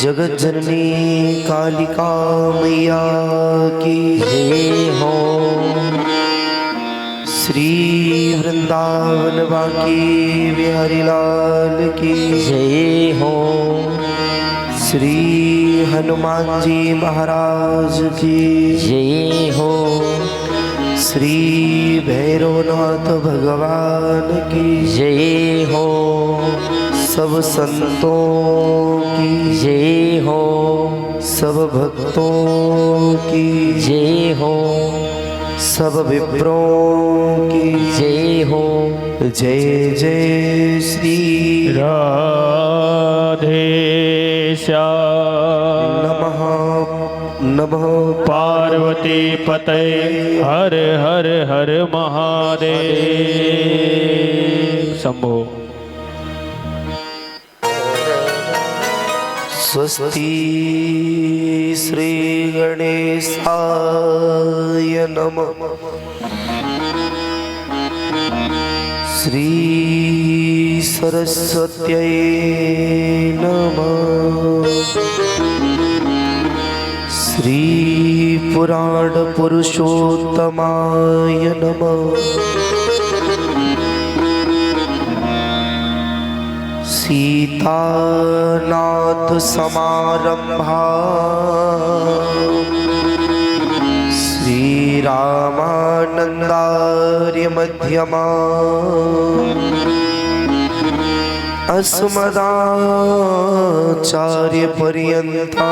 जगत जननी कालिका मैया की जय हो। श्री वृंदावन बांकी बिहारी लाल की जय हो। श्री हनुमान जी महाराज की जय हो। श्री भैरवनाथ भगवान की जय हो। सब संतों की जय हो। सब भक्तों की जय हो। सब विप्रों की जय हो। जय जय श्री राधे श्याम। नमः नमः पार्वती पते हर हर हर महादेव। शंभो। स्वस्ति श्री गणेशाय नमः। श्री सरस्वत्यै नमः। श्री पुराण पुरुषोत्तमाय नमः। सीतानाथ समारंभा श्री रामानंदार्य मध्यमा अस्मदाचार्य पर्यंता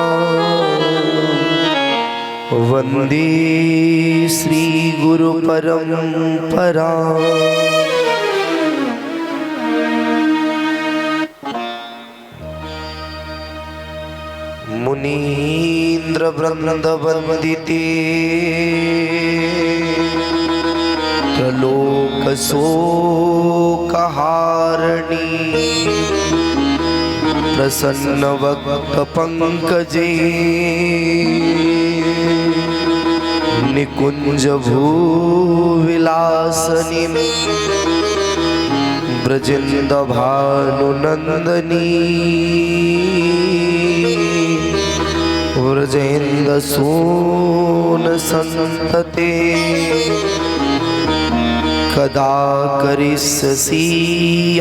वंदे श्री गुरु परंपरा। मुनीन्द्र वृंद वंदिते प्रलोक शोकहारिणी प्रसन्न वक्त पंकजे निकुंज भूविलासनी ब्रजेंद्र भानुनंदनी व्रजेंद्र सोन संतते कदा करिष्यसि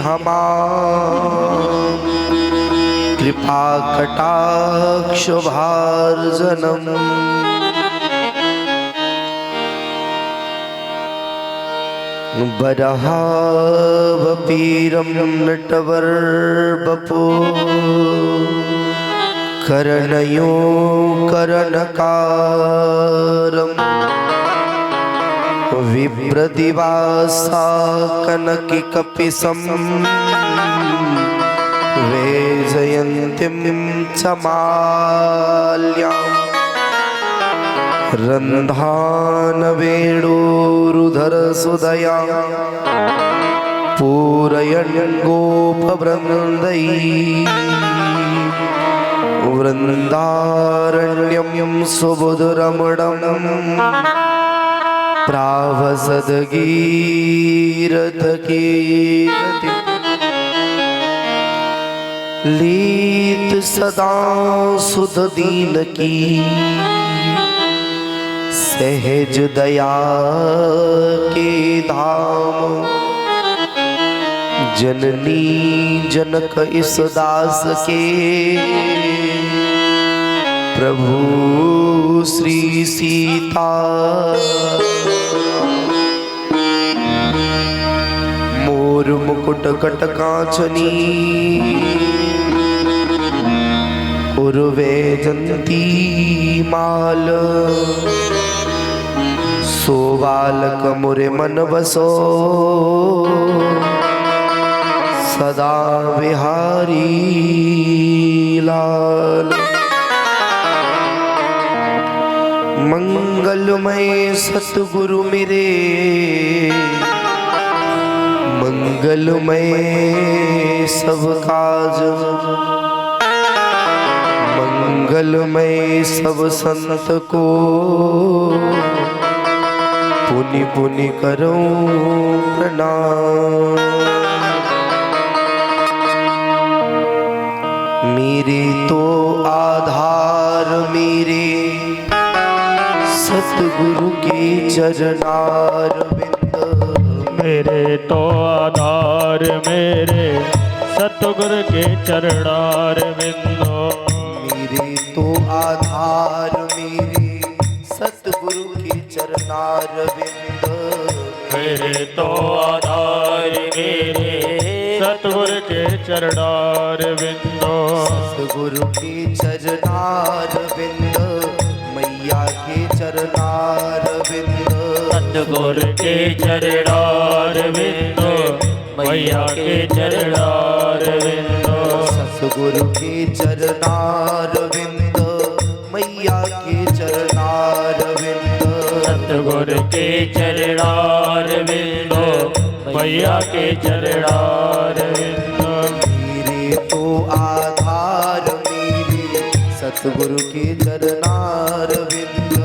हमा कृपा कटाक्ष भार्जनम। बरहावपीरं नटवर्बपो कर्णयो कर्णकारं विप्रदिवासा कनकिकपिशं वैजयन्तीं च माल्याम् रन्धान वेणुरुधरसुदया पूरयन् गोपवृन्दैः वृन्दारण्यं सुबुधरमणं प्रावसद्गीरथकीर्ति लीत सदा सुध दीन की सहज दया के धाम। जननी जनक इस दास के प्रभु श्री सीता मोर मुकुट कट कांचनी उर्वैजंती माल सो बालक मुरे मन बसो सदा बिहारी लाल। मंगलमय सतगुरु मेरे मंगलमय सब काज मंगलमय सब संत को पुनि पुनि करो प्रणाम। मेरे तो सतगुरु के चरणारविंद मेरे तो आधार मेरे सतगुरु के चरणारविंदो मेरे तो आधार मेरे सतगुरु के चरणारविंद मेरे तो आधार मेरे सतगुरु के चरणारविंदो सतगुरु के चरणारविंद मैया के चरणारविंद सतगुरु के चरणारविंदो मैया के चरणारविंदो सतगुरु के चरणारविंद मैया के चरणारविंद सतगुरु के चरणारविंदो मैया के चरणारविंदो मेरे तो आधार मेरे सतगुरु के चरणारविंद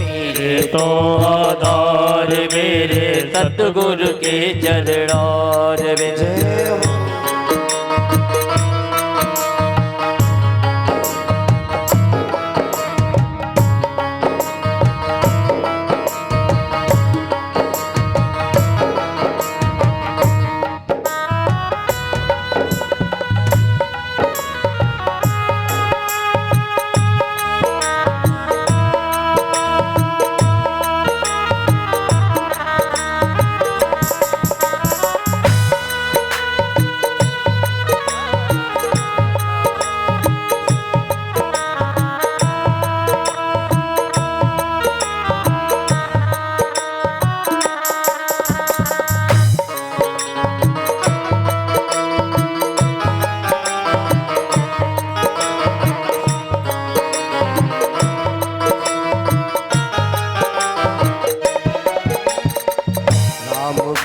मेरे तो आधार मेरे सतगुरु के चरणारविंद जय हो।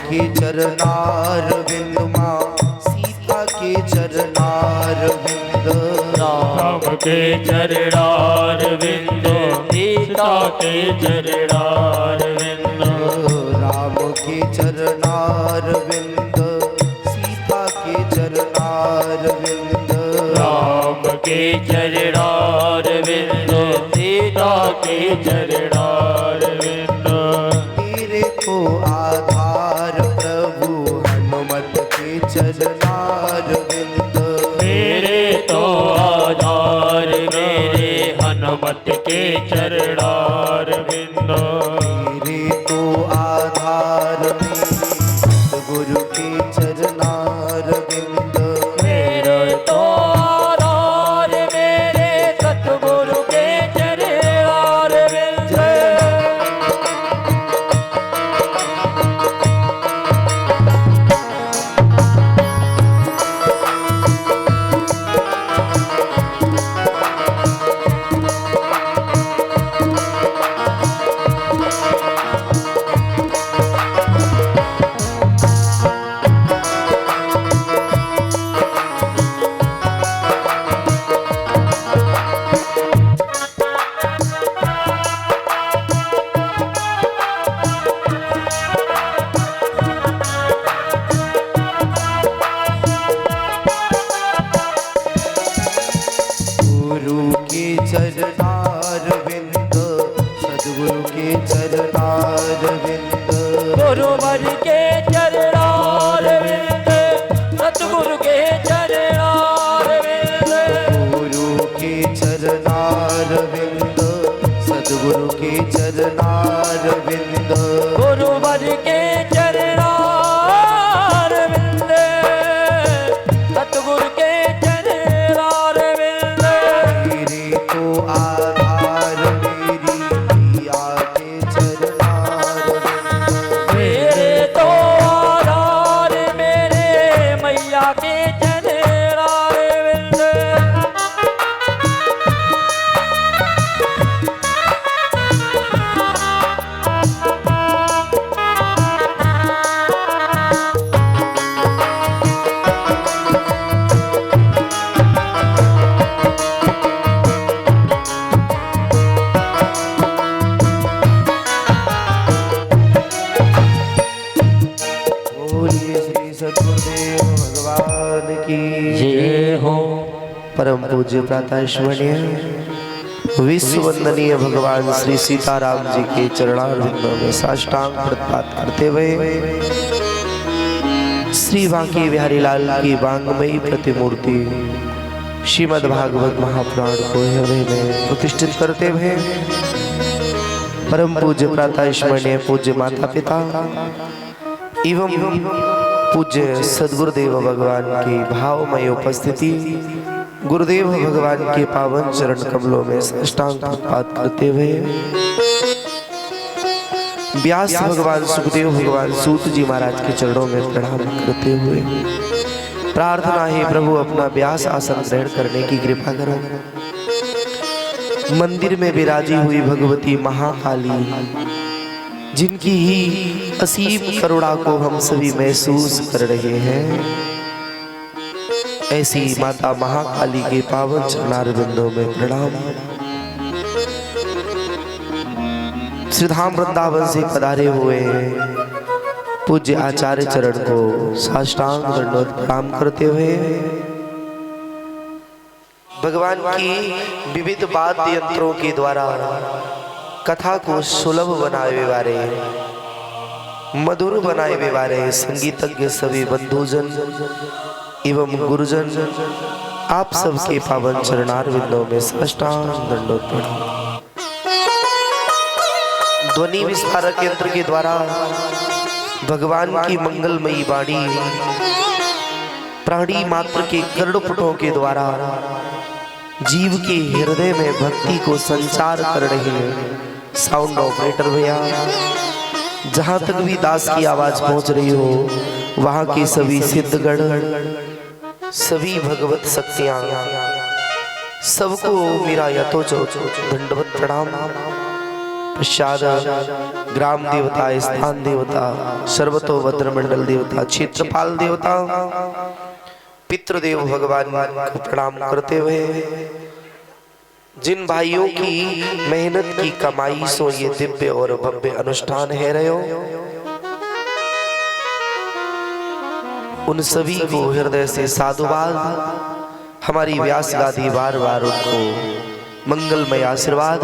के चरणारविंद माँ सीता के चरणारविंद राम के चरणारविंद सीता के चरणारविंद राम के चरणारविंद सीता के चरणारविंद राम के चरणारविंद सीता के चरणारविंद तेरे को आधार प्रभु हनुमत के चरणारविंद मेरे तो आधार मेरे हनुमत के चरणारविंद मेरे तो आधार मेरे सतगुरु के चरणारविंद मेरे तो आधार मेरे सतगुरु के चरणारविंद गुरु के चरणारविंद सद्गुरु के चरणारविंद गुरुवर के चरणारविंद सतगुरु के चरणारविंद गुरु के चरणारविंद सद्गुरु के चरणारविंद गुरुवर के चरणारविंद सतगुरु के चरणारविंद मेरे तो आधार मेरी मैया के चरणारविंद मेरे तो आधार मेरे मैया के चरणारविंद बोलिए श्री सद्गुरुदेव भगवान की जय हो। परम पूज्य प्रातःस्मरणीय विश्व वंदनीय भगवान श्री सीताराम जी के चरणारविंदों में साष्टांग प्रणिपात करते हुए श्री बांके बिहारी लाल की वांगमयी प्रतिमूर्ति श्रीमद् भागवत महापुराण को हृदय में प्रतिष्ठित करते हुए परम पूज्य प्रातः स्मरणीय पूज्य माता पिता एवं पूज्य सद्गुरुदेव भगवान की भावमय उपस्थिति गुरुदेव भगवान के पावन चरण कमलों में साष्टांग प्रणिपात करते हुए व्यास भगवान सुखदेव भगवान सूत जी महाराज के चरणों में प्रणाम करते हुए प्रार्थना है प्रभु अपना व्यास आसन ग्रहण करने की कृपा करो। मंदिर में विराजी हुई भगवती महाकाली जिनकी ही असीम करुणा को हम सभी महसूस कर रहे हैं, ऐसी माता महाकाली के पावन चरणारविंदों में प्रणाम। श्रीधाम वृंदावन से पधारे हुए पूज्य आचार्य चरण को साष्टांग दंडवत प्रणाम करते हुए भगवान की विविध वाद्य यंत्रों के द्वारा कथा को सुलभ बनाए वाले मधुर बनाए वाले संगीतज्ञ सभी बंधुजन एवं गुरुजन आप सबके पावन चरणारविंदों में साष्टांग दंडवत प्रणाम। ध्वनि विस्तारक यंत्र के द्वारा भगवान की मंगलमयी वाणी प्राणी मात्र के कर्णपुटों के द्वारा जीव के हृदय में भक्ति को संचार कर रहे हैं साउंड ऑपरेटर भैया, जहां तक भी दास की आवाज पहुंच रही हो वहां के सभी सिद्धगण सभी भगवत शक्तियां सबको मेरा यथोचित दंडवत प्रणाम। पश्चात ग्राम देवता, स्थान देवता, सर्वतोभद्र मंडल देवता, क्षेत्रपाल देवता, पितृदेव भगवान को प्रणाम करते हुए जिन भाइयों की मेहनत की कमाई सो ये दिव्य और भव्य अनुष्ठान है रहे हो, उन सभी को हृदय से साधुवाद। हमारी व्यास गादी बार बार उनको मंगलमय आशीर्वाद।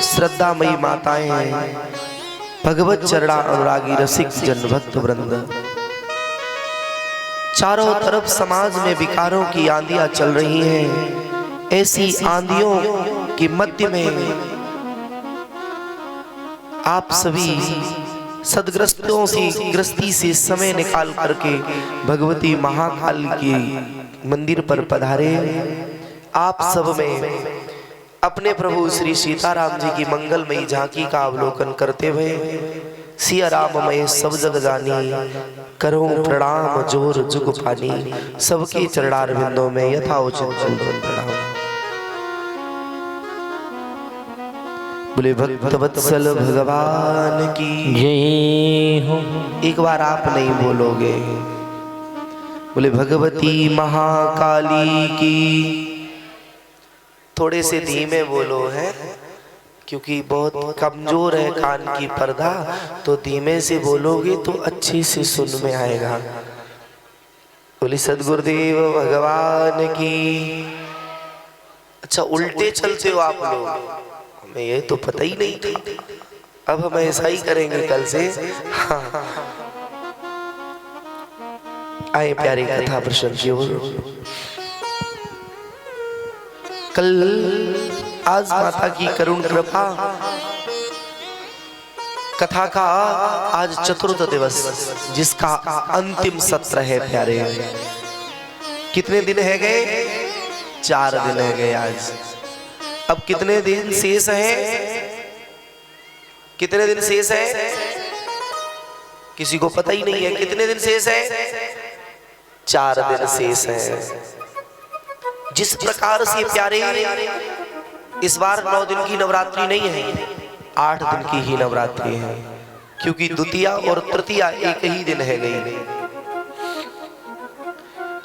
श्रद्धामयी माताएं, भगवत चरणा अनुरागी रसिक जन भक्त वृंद, चारों तरफ समाज में विकारों की आंधियां चल रही हैं। ऐसी आंधियों के मध्य में आप सभी सदग्रस्तों से गृहस्थी से समय निकाल करके भगवती महाकाल के मंदिर पर पधारे। आप सब में अपने प्रभु श्री सीताराम जी की मंगलमयी झांकी का अवलोकन करते हुए सिया राममय सब जग जानी करो प्रणाम जोर जुग पानी, सबके चरणारविंदों में यथाउचित प्रणाम। बोले भक्त वत्सल भगवान की जय हो। एक बार आप नहीं बोलोगे, बोले भगवती महाकाली की। थोड़े से धीमे बोलो है क्योंकि बहुत कमजोर है कान की पर्दा, तो धीमे से बोलोगे तो अच्छे से सुन में आएगा। बोले सद्गुरुदेव भगवान की। अच्छा उल्टे चलते हो आप लोग, हमें ये तो पता ही नहीं था, अब हम ऐसा ही करेंगे कल से। हाँ आए प्यारी कथा प्रसंग की ओर। कल आज माता की करुण कृपा कथा का आज चतुर्थ दिवस, जिसका अंतिम सत्र है प्यारे। कितने दिन है गए? 4 दिन है गए आज। अब कितने दिन शेष हैं? कितने दिन शेष है? किसी को पता ही नहीं है कितने दिन शेष है। 4 दिन शेष है। जिस प्रकार से प्यारे इस बार 9 दिन की नवरात्रि नहीं है, 8 दिन की ही नवरात्रि है, क्योंकि द्वितीया और तृतीया एक ही दिन है गई।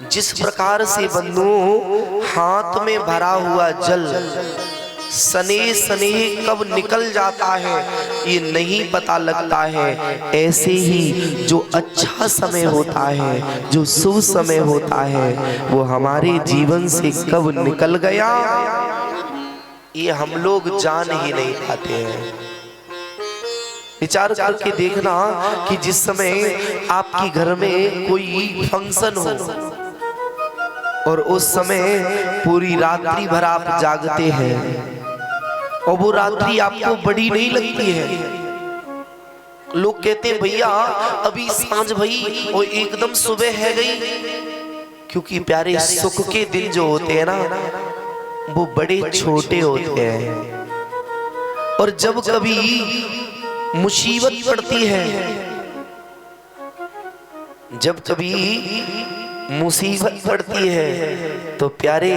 जिस प्रकार से बंधु हाथ में भरा हुआ जल सने सने कब निकल जाता है ये नहीं पता लगता है, ऐसे ही जो अच्छा समय होता है, जो शुभ समय होता है, वो हमारे जीवन से कब निकल गया ये हम लोग जान ही नहीं पाते हैं। विचार करके देखना कि जिस समय आपके घर में कोई फंक्शन हो और उस समय पूरी रात्रि भर आप जागते हैं और वो रात्रि आपको बड़ी नहीं लगती है। लोग कहते हैं भैया अभी सांझ भई और एकदम सुबह है गई, क्योंकि प्यारे सुख के दिन जो होते हैं ना वो बड़े छोटे होते हैं। और जब कभी मुसीबत पड़ती है, जब कभी मुसीबत पड़ती है तो प्यारे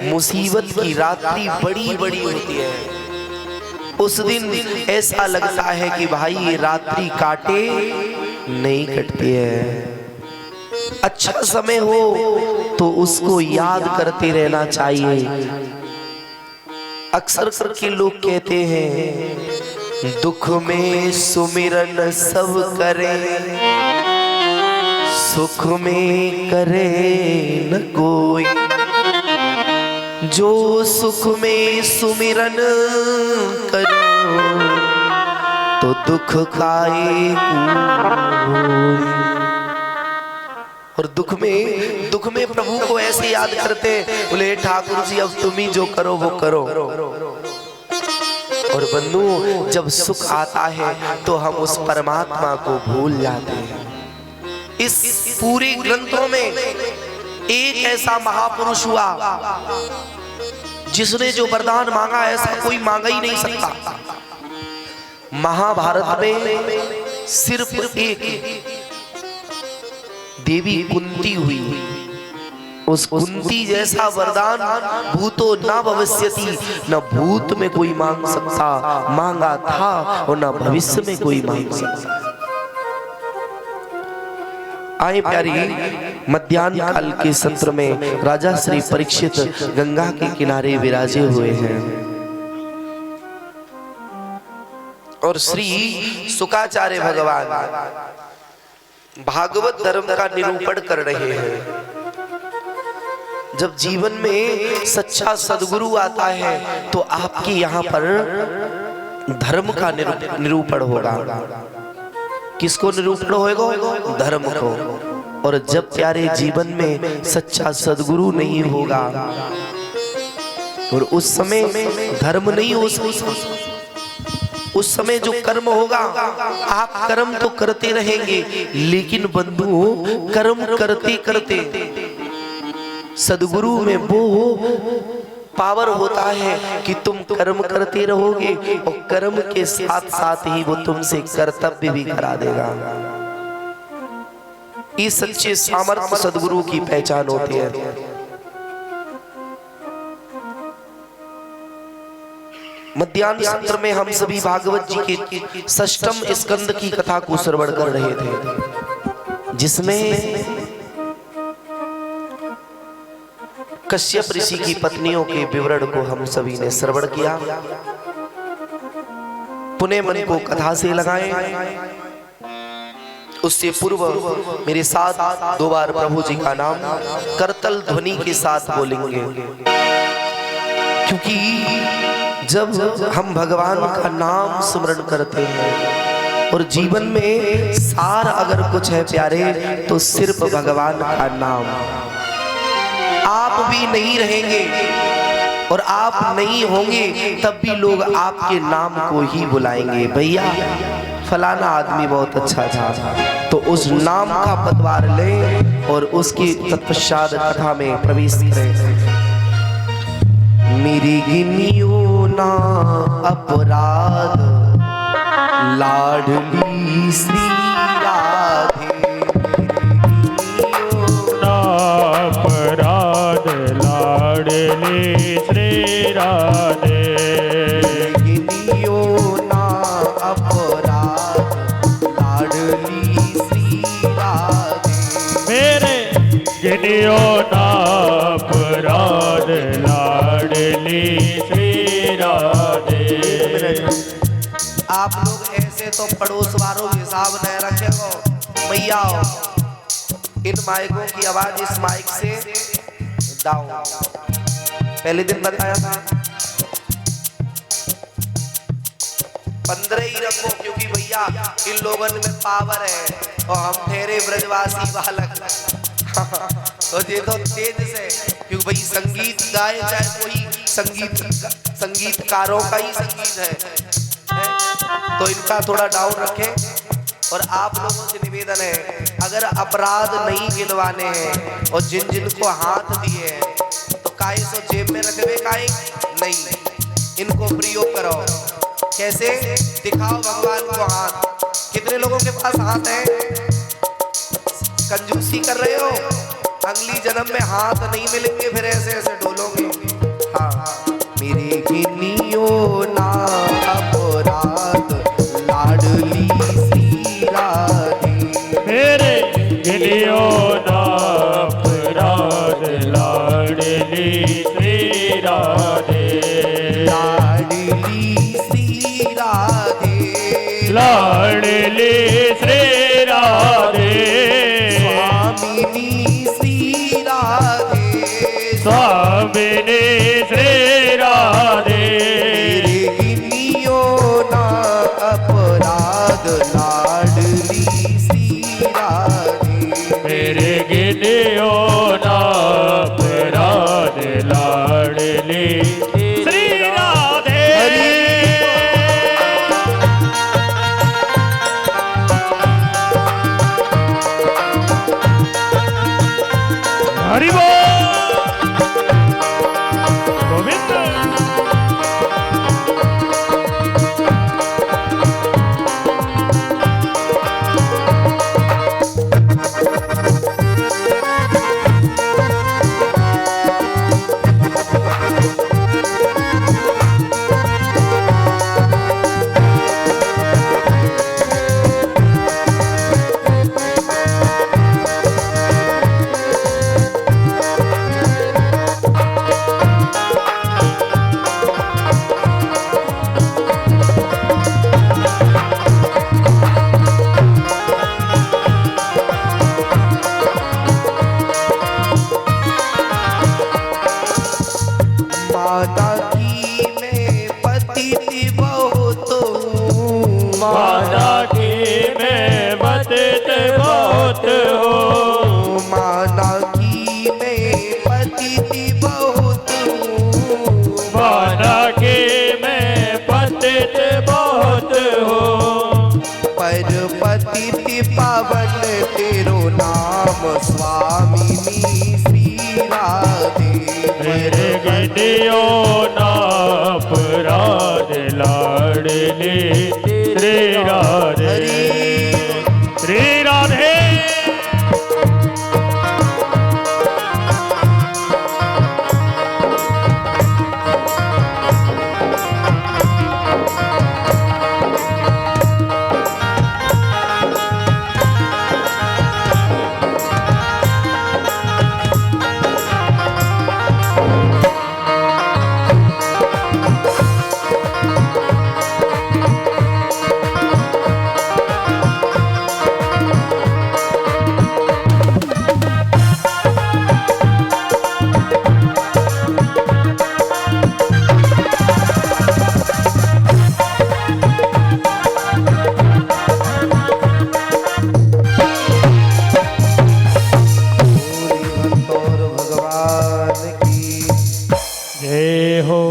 मुसीबत की रात्रि बड़ी बड़ी होती है। उस दिन ऐसा लगता है कि भाई ये रात्रि काटे नहीं कटती है। अच्छा समय हो तो उसको याद करते रहना चाहिए। अक्सर करके लोग कहते हैं दुख में सुमिरन सब करे, सुख में करे न कोई। जो सुख में सुमिरन करो तो दुख खाए कोई। और दुख में प्रभु को ऐसे याद करते हैं, बोले ठाकुर जी अब तुम ही जो करो वो करो। और बंधु जब सुख आता है तो हम उस परमात्मा को भूल जाते हैं। इस पूरे ग्रंथों में एक ऐसा महापुरुष हुआ जिसने जो वरदान मांगा ऐसा कोई मांगा ही नहीं सकता। महाभारत में सिर्फ एक देवी कुंती हुई, उस कुंती जैसा वरदान भूतो न भविष्यति, न भूत में कोई मांग सकता मांगा था और न भविष्य में कोई मांग सकता। आए प्यारी, मध्याह्न काल के सत्र में राजा श्री परीक्षित गंगा के किनारे विराजे हुए हैं और श्री शुकाचार्य भगवान भागवत धर्म का निरूपण कर रहे हैं। जब जीवन में सच्चा सद्गुरु आता है तो आपके यहाँ पर धर्म का निरूपण होगा। किसको निरूपण होगा? धर्म को। और जब प्यारे जीवन में सच्चा सद्गुरु नहीं होगा और उस समय धर्म नहीं हो सकता, उस समय जो कर्म होगा आप कर्म तो करते रहेंगे, लेकिन बंधु कर्म करते करते सद्गुरु में वो पावर होता है कि तुम कर्म करते रहोगे और कर्म के साथ साथ ही वो तुमसे कर्तव्य भी करा देगा। इस सच्चे सामर्थ्य सद्गुरु की पहचान होती है। मध्याह्न सत्र में हम सभी भागवत जी के षष्ठम स्कंद की कथा को श्रवण कर रहे थे, जिसमें कश्यप ऋषि की पत्नियों के विवरण को हम सभी ने श्रवण किया। पुनः मन को कथा से लगाएं। उससे पूर्व मेरे साथ दो बार प्रभु जी का नाम करतल ध्वनि के साथ बोलेंगे, क्योंकि जब हम भगवान का नाम स्मरण करते हैं और जीवन में सार अगर कुछ है प्यारे तो सिर्फ भगवान का नाम। आप भी नहीं रहेंगे और आप नहीं होंगे तब भी लोग आपके नाम को ही बुलाएंगे, भैया फलाना आदमी बहुत अच्छा था, तो उस नाम का पतवार लें और उसकी तत्पश्चात कथा में प्रवेश करें। मेरी गिनियो ना अपराध लाडली श्री राधे, अपराध लाडली श्री राधे। गिनियो ना अपराध लाडली श्री राधे, मेरे गिनियो ना अपराध लाडली श्री राधे। आप लोग ऐसे तो पड़ोस वालों के हिसाब न रखेगो, मैया इन माइकों की आवाज इस माइक से डाउन। पहले दिन बताया था 15 ही रखो, क्योंकि भैया इन लोगों में पावर है और हम ठहरे ब्रजवासी बालक। तो ये तो तेज से, क्योंकि भाई संगीत गाए चाहे कोई संगीतकारों का ही संगीत है? तो इनका थोड़ा डाउन रखें। और आप लोगों से निवेदन है, अगर अपराध नहीं गिनवाने हैं और जिन जिन को हाथ दिए हैं तो काहे सो जेब में रखवे काहे नहीं, इनको प्रयोग करो। कैसे? दिखाओ भगवान को हाथ। कितने लोगों के पास हाथ है? कंजूसी कर रहे हो? अगली जन्म में हाथ नहीं मिलेंगे, फिर ऐसे ऐसे डोलोगे। हाँ, मेरे गिनियो ना अपराध लाडली श्री राधे, मेरे गिनियो ना अपराध लाडली श्री राधे, लाडली श्री राधे, लाडली श्री राधे, स्वामिनी श्री राधे, स्वामिनी श्री राधे, मेरे गिनियो ना अपराध लाडली श्री राधे, मेरे गिनियो ना अपराध लाडली श्री राधे। हरि बोल गोविंद। माता की मैं पतित बहुत हूँ, माता की मैं पतित बहुत हूँ, माता की मैं पतित बहुत हूँ, माता की मैं पतित बहुत हूँ, पर पतित पावन तेरो नाम स्वामिनी श्री राधे, मेरे गिनियो ना अपराध लाडली श्री राधे, श्री राधे।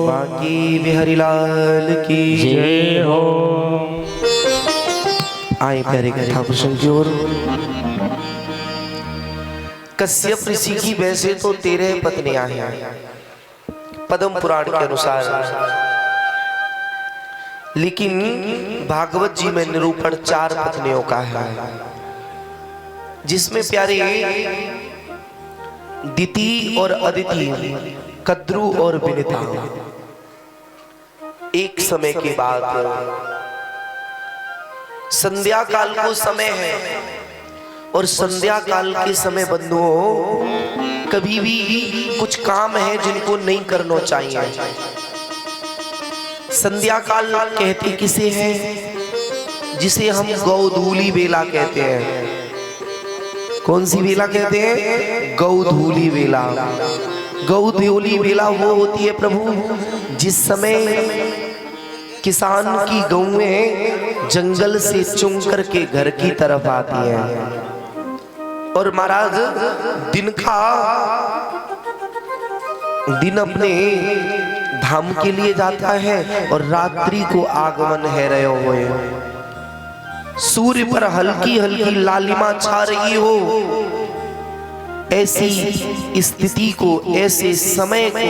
बाकी बिहारी लाल की जय हो। आए प्यारे कथा प्रसंग की ओर। कश्यप ऋषि की वैसे तो 13 पत्नियां हैं पद्म पुराण के अनुसार, लेकिन भागवत जी में निरूपण 4 पत्नियों का है, जिसमें प्यारे दिति और अदिति, कद्रु और विनिता एक समय के बाद संध्या काल को समय है, और संध्या काल के समय बंधुओं कभी भी कुछ काम है जिनको नहीं करना चाहिए। संध्या काल कहते किसे है? जिसे हम गौधूली बेला कहते हैं। कौन सी बेला कहते हैं? गौधूली बेला। गौधूली बेला वो होती है प्रभु जिस समय किसान की गौएं जंगल से चुन करके घर की तरफ आती हैं और महाराज दिन अपने धाम के लिए जाता है और रात्रि को आगमन है रहे हुए, सूर्य पर हल्की हल्की लालिमा छा रही हो, ऐसी स्थिति को, ऐसे समय को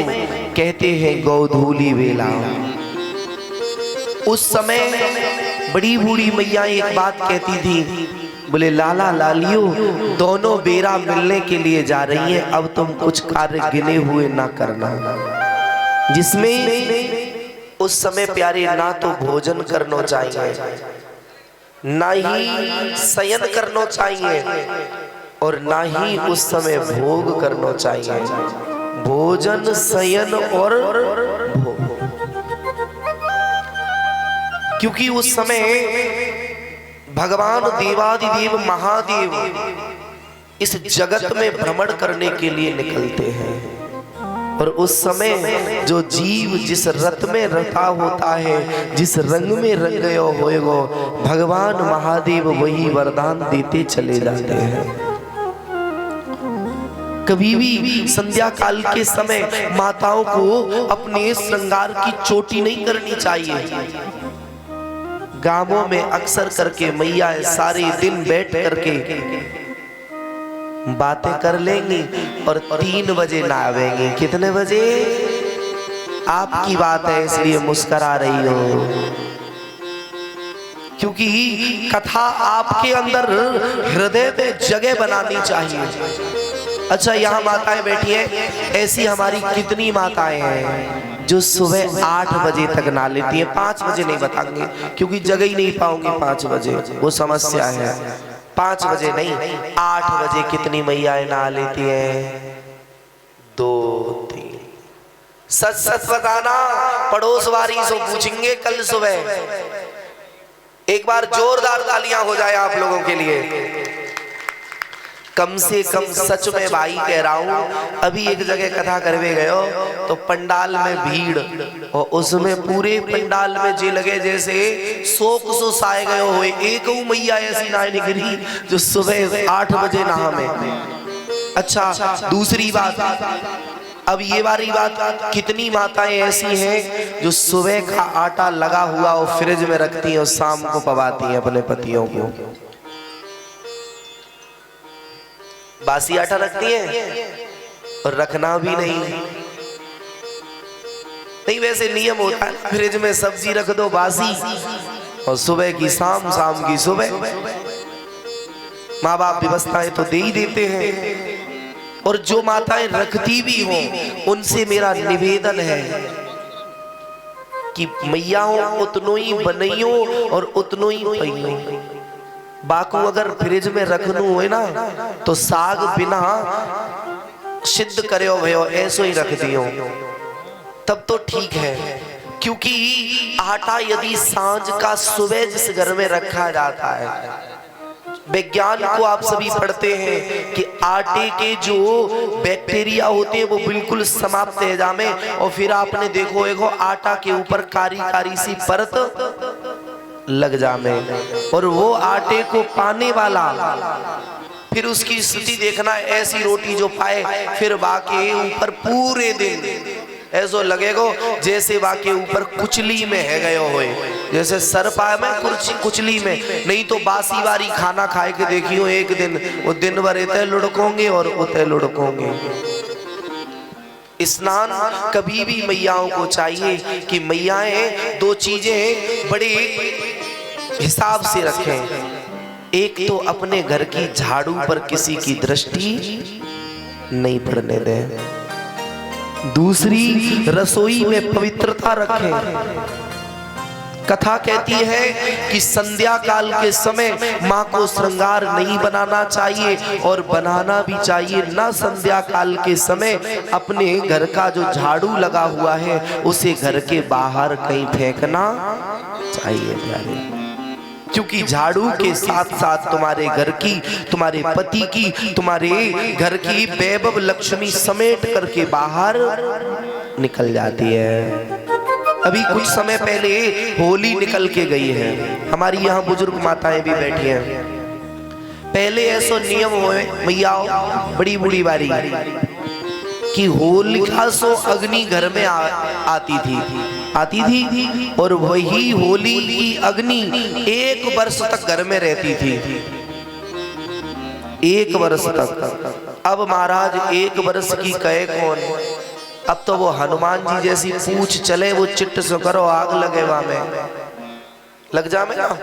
कहते हैं गोधूली वेला। उस समय बड़ी बूढ़ी मैया एक बात कहती थी, बोले लाला लालियो दोनों बेरा मिलने के लिए जा रही हैं, अब तुम कुछ कार्य गिने हुए ना करना, जिसमें उस समय प्यारे ना तो भोजन करना चाहिए, ना ही शयन करना चाहिए और ना ही उस समय भोग करना चाहिए। भोजन, शयन और भोग, क्योंकि उस समय भगवान देवादिदेव महादेव इस जगत में भ्रमण करने के लिए निकलते हैं और उस समय जो जीव जिस रथ में रथा होता है, जिस रंग में रंग गयो होएगो, भगवान महादेव वही वरदान देते चले जाते हैं। कभी भी संध्या काल के समय माताओं को अपने श्रृंगार की चोटी नहीं करनी चाहिए। गांवों में अक्सर करके मैया सारे दिन बैठ करके बातें कर लेंगी और 3 बजे नहावेंगी। कितने बजे? आपकी बात है इसलिए मुस्कुरा रही हो, क्योंकि कथा आपके अंदर हृदय में जगह बनानी चाहिए। अच्छा, यहाँ माताएं बैठी हैं, ऐसी हमारी कितनी माताएं हैं जो सुबह 8 बजे तक नहा लेती हैं। 5 बजे नहीं बताएंगे क्योंकि जगह ही नहीं पाऊंगी 5 बजे, वो समस्या है। 5 बजे नहीं, 8 बजे कितनी मैयाएं नहा लेती हैं? 2 3। सच सच बताना, पड़ोस वाली से पूछेंगे कल सुबह। एक बार जोरदार तालियां हो जाए आप लोगों के लिए। कम से कम सच में भाई कह रहा हूं, अभी एक जगह कथा करवे गयो तो पंडाल में भीड़, और उसमें पूरे पंडाल में जे लगे जैसे 100 को साए गयो हो। एक मैया ऐसी ना निकली जो सुबह 8 बजे नहा में। अच्छा, दूसरी बात, अब ये वाली बात, कितनी माताएं ऐसी हैं जो सुबह का आटा लगा हुआ और फ्रिज में रखती हैं और शाम को पवाती हैं अपने पतियों को। बासी आटा रखती हैं और रखना भी नहीं। वैसे नियम होता है फ्रिज में सब्जी रख दो बासी, और सुबह की शाम, शाम की सुबह। माँ बाप व्यवस्थाएं तो दे ही देते हैं। और जो माताएं रखती भी हों उनसे मेरा निवेदन है कि मैयाओं उतनो ही बनइयो और उतनो ही पइयो। बाकू अगर फ्रिज में रखनू हो ना तो साग बिना सिद्ध करो भयो ऐसो ही रख दियो, तब तो ठीक है। क्योंकि आटा यदि सांझ का सुबह जिस घर में रखा जाता है, विज्ञान को आप सभी पढ़ते हैं कि आटे के जो बैक्टीरिया होते हैं वो बिल्कुल समाप्त है जामे, और फिर आपने देखो एगो आटा के ऊपर कारी कारी सी परत लग जामे, और वो आटे को पाने वाला फिर उसकी स्थिति देखना, ऐसी रोटी जो पाए फिर बाके ऊपर पूरे दिन ऐसो लगेगो जैसे बाके ऊपर कुचली में है गयो होए, जैसे सर पाए में कुचली में। नहीं तो बासी वारी खाना खाए के देखियो एक दिन वो दिन भर इतने लुढ़कोंगे और उतने लुढ़कोंगे। स्नान कभी भी मैयाओं को चाहिए कि मैयाएं 2 चीजें बड़े हिसाब से रखें। एक तो अपने घर की झाड़ू पर किसी की दृष्टि नहीं पड़ने दें, दूसरी रसोई में पवित्रता रखें। कथा कहती है कि संध्या काल के समय माँ को श्रृंगार नहीं बनाना चाहिए, और बनाना भी चाहिए ना। संध्या काल के समय अपने घर का जो झाड़ू लगा हुआ है उसे घर के बाहर कहीं फेंकना चाहिए प्यारे, क्योंकि झाड़ू के साथ साथ तुम्हारे घर की, तुम्हारे पति की, तुम्हारे घर की वैभव लक्ष्मी समेट करके बाहर निकल जाती है। अभी कुछ समय पहले होली निकल के गई है, हमारी यहाँ बुजुर्ग माताएं भी बैठी हैं। पहले ऐसा नियम हुए मैया बड़ी बूढ़ी बारी कि होलिका सो अग्नि घर में आती थी और वही होली की अग्नि 1 वर्ष तक घर में रहती थी, 1 वर्ष तक। अब महाराज 1 वर्ष की कहे कौन, अब तो वो हनुमान जी जैसी पूछ चले, वो चिट्ट से करो आग लगे वहां में लग जा में ना।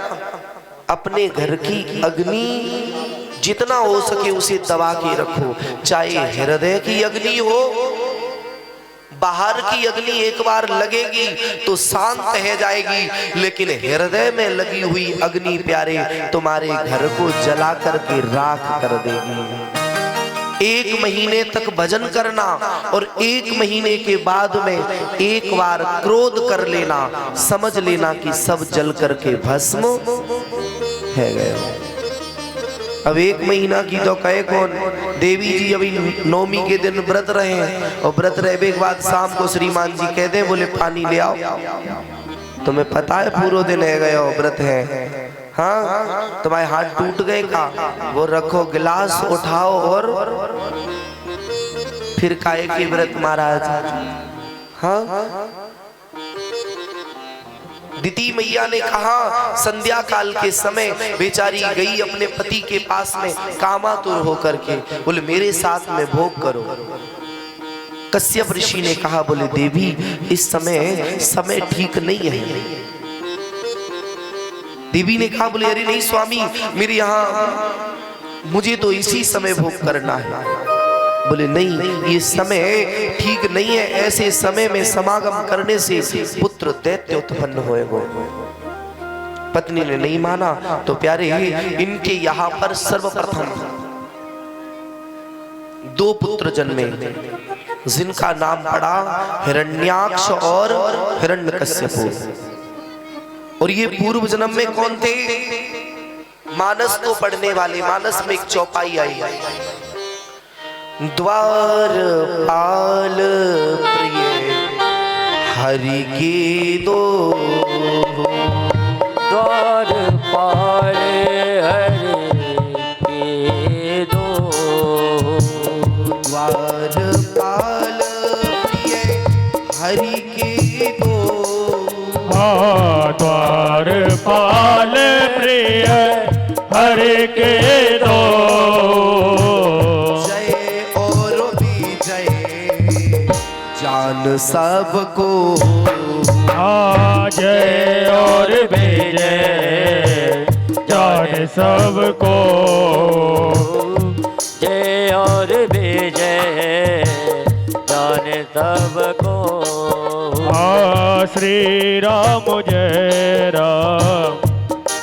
अपने घर की अग्नि जितना हो सके उसे दबा के रखो, चाहे हृदय की अग्नि हो, बाहर की अग्नि एक बार लगेगी तो शांत रह जाएगी, लेकिन हृदय में लगी हुई अग्नि प्यारे तुम्हारे घर को जला करके राख कर देगी। 1 महीने तक भजन करना और 1 महीने के बाद में एक बार क्रोध कर लेना, समझ लेना कि सब जल करके भस्म है गए। अब 1 महीना की तो कहे कौन, देवी जी अभी नवमी के दिन व्रत रहे हैं और व्रत रहे के बाद शाम को श्रीमान जी कहते हैं बोले पानी ले आओ, तुम्हें पता है पूरा दिन है गए हो व्रत है, हाँ तुम्हारे हाथ टूट गए का, वो रखो गिलास उठाओ और फिर काहे के व्रत महाराज। हाँ दिति मैया ने कहा संध्या काल के समय बेचारी गई अपने पति के पास में कामातुर होकर के, बोले मेरे साथ में भोग करो। कश्यप ऋषि ने कहा बोले देवी इस समय ठीक नहीं है। देवी ने कहा बोले अरे नहीं स्वामी मेरे यहाँ मुझे तो इसी समय भोग करना है। बोले नहीं ये समय ठीक नहीं है, ऐसे समय में समागम करने से पुत्र दैत्य उत्पन्न होएगा। पत्नी ने नहीं माना तो प्यारे इनके यहाँ पर सर्वप्रथम 2 पुत्र जन्मे जिनका नाम पड़ा हिरण्याक्ष और हिरण्यकश्यप। और ये पूर्व जन्म में कौन थे, मानस को पढ़ने वाले, मानस में एक चौपाई आई द्वारपाल प्रिय हरि के दो, द्वारपाल हरि के दो, द्वारपाल प्रिय हरि के दो, द्वारपाल प्रिय हरि के दो, जान सबको जय और विजय जान सबको, जय और विजय जान सबको। श्री राम जय राम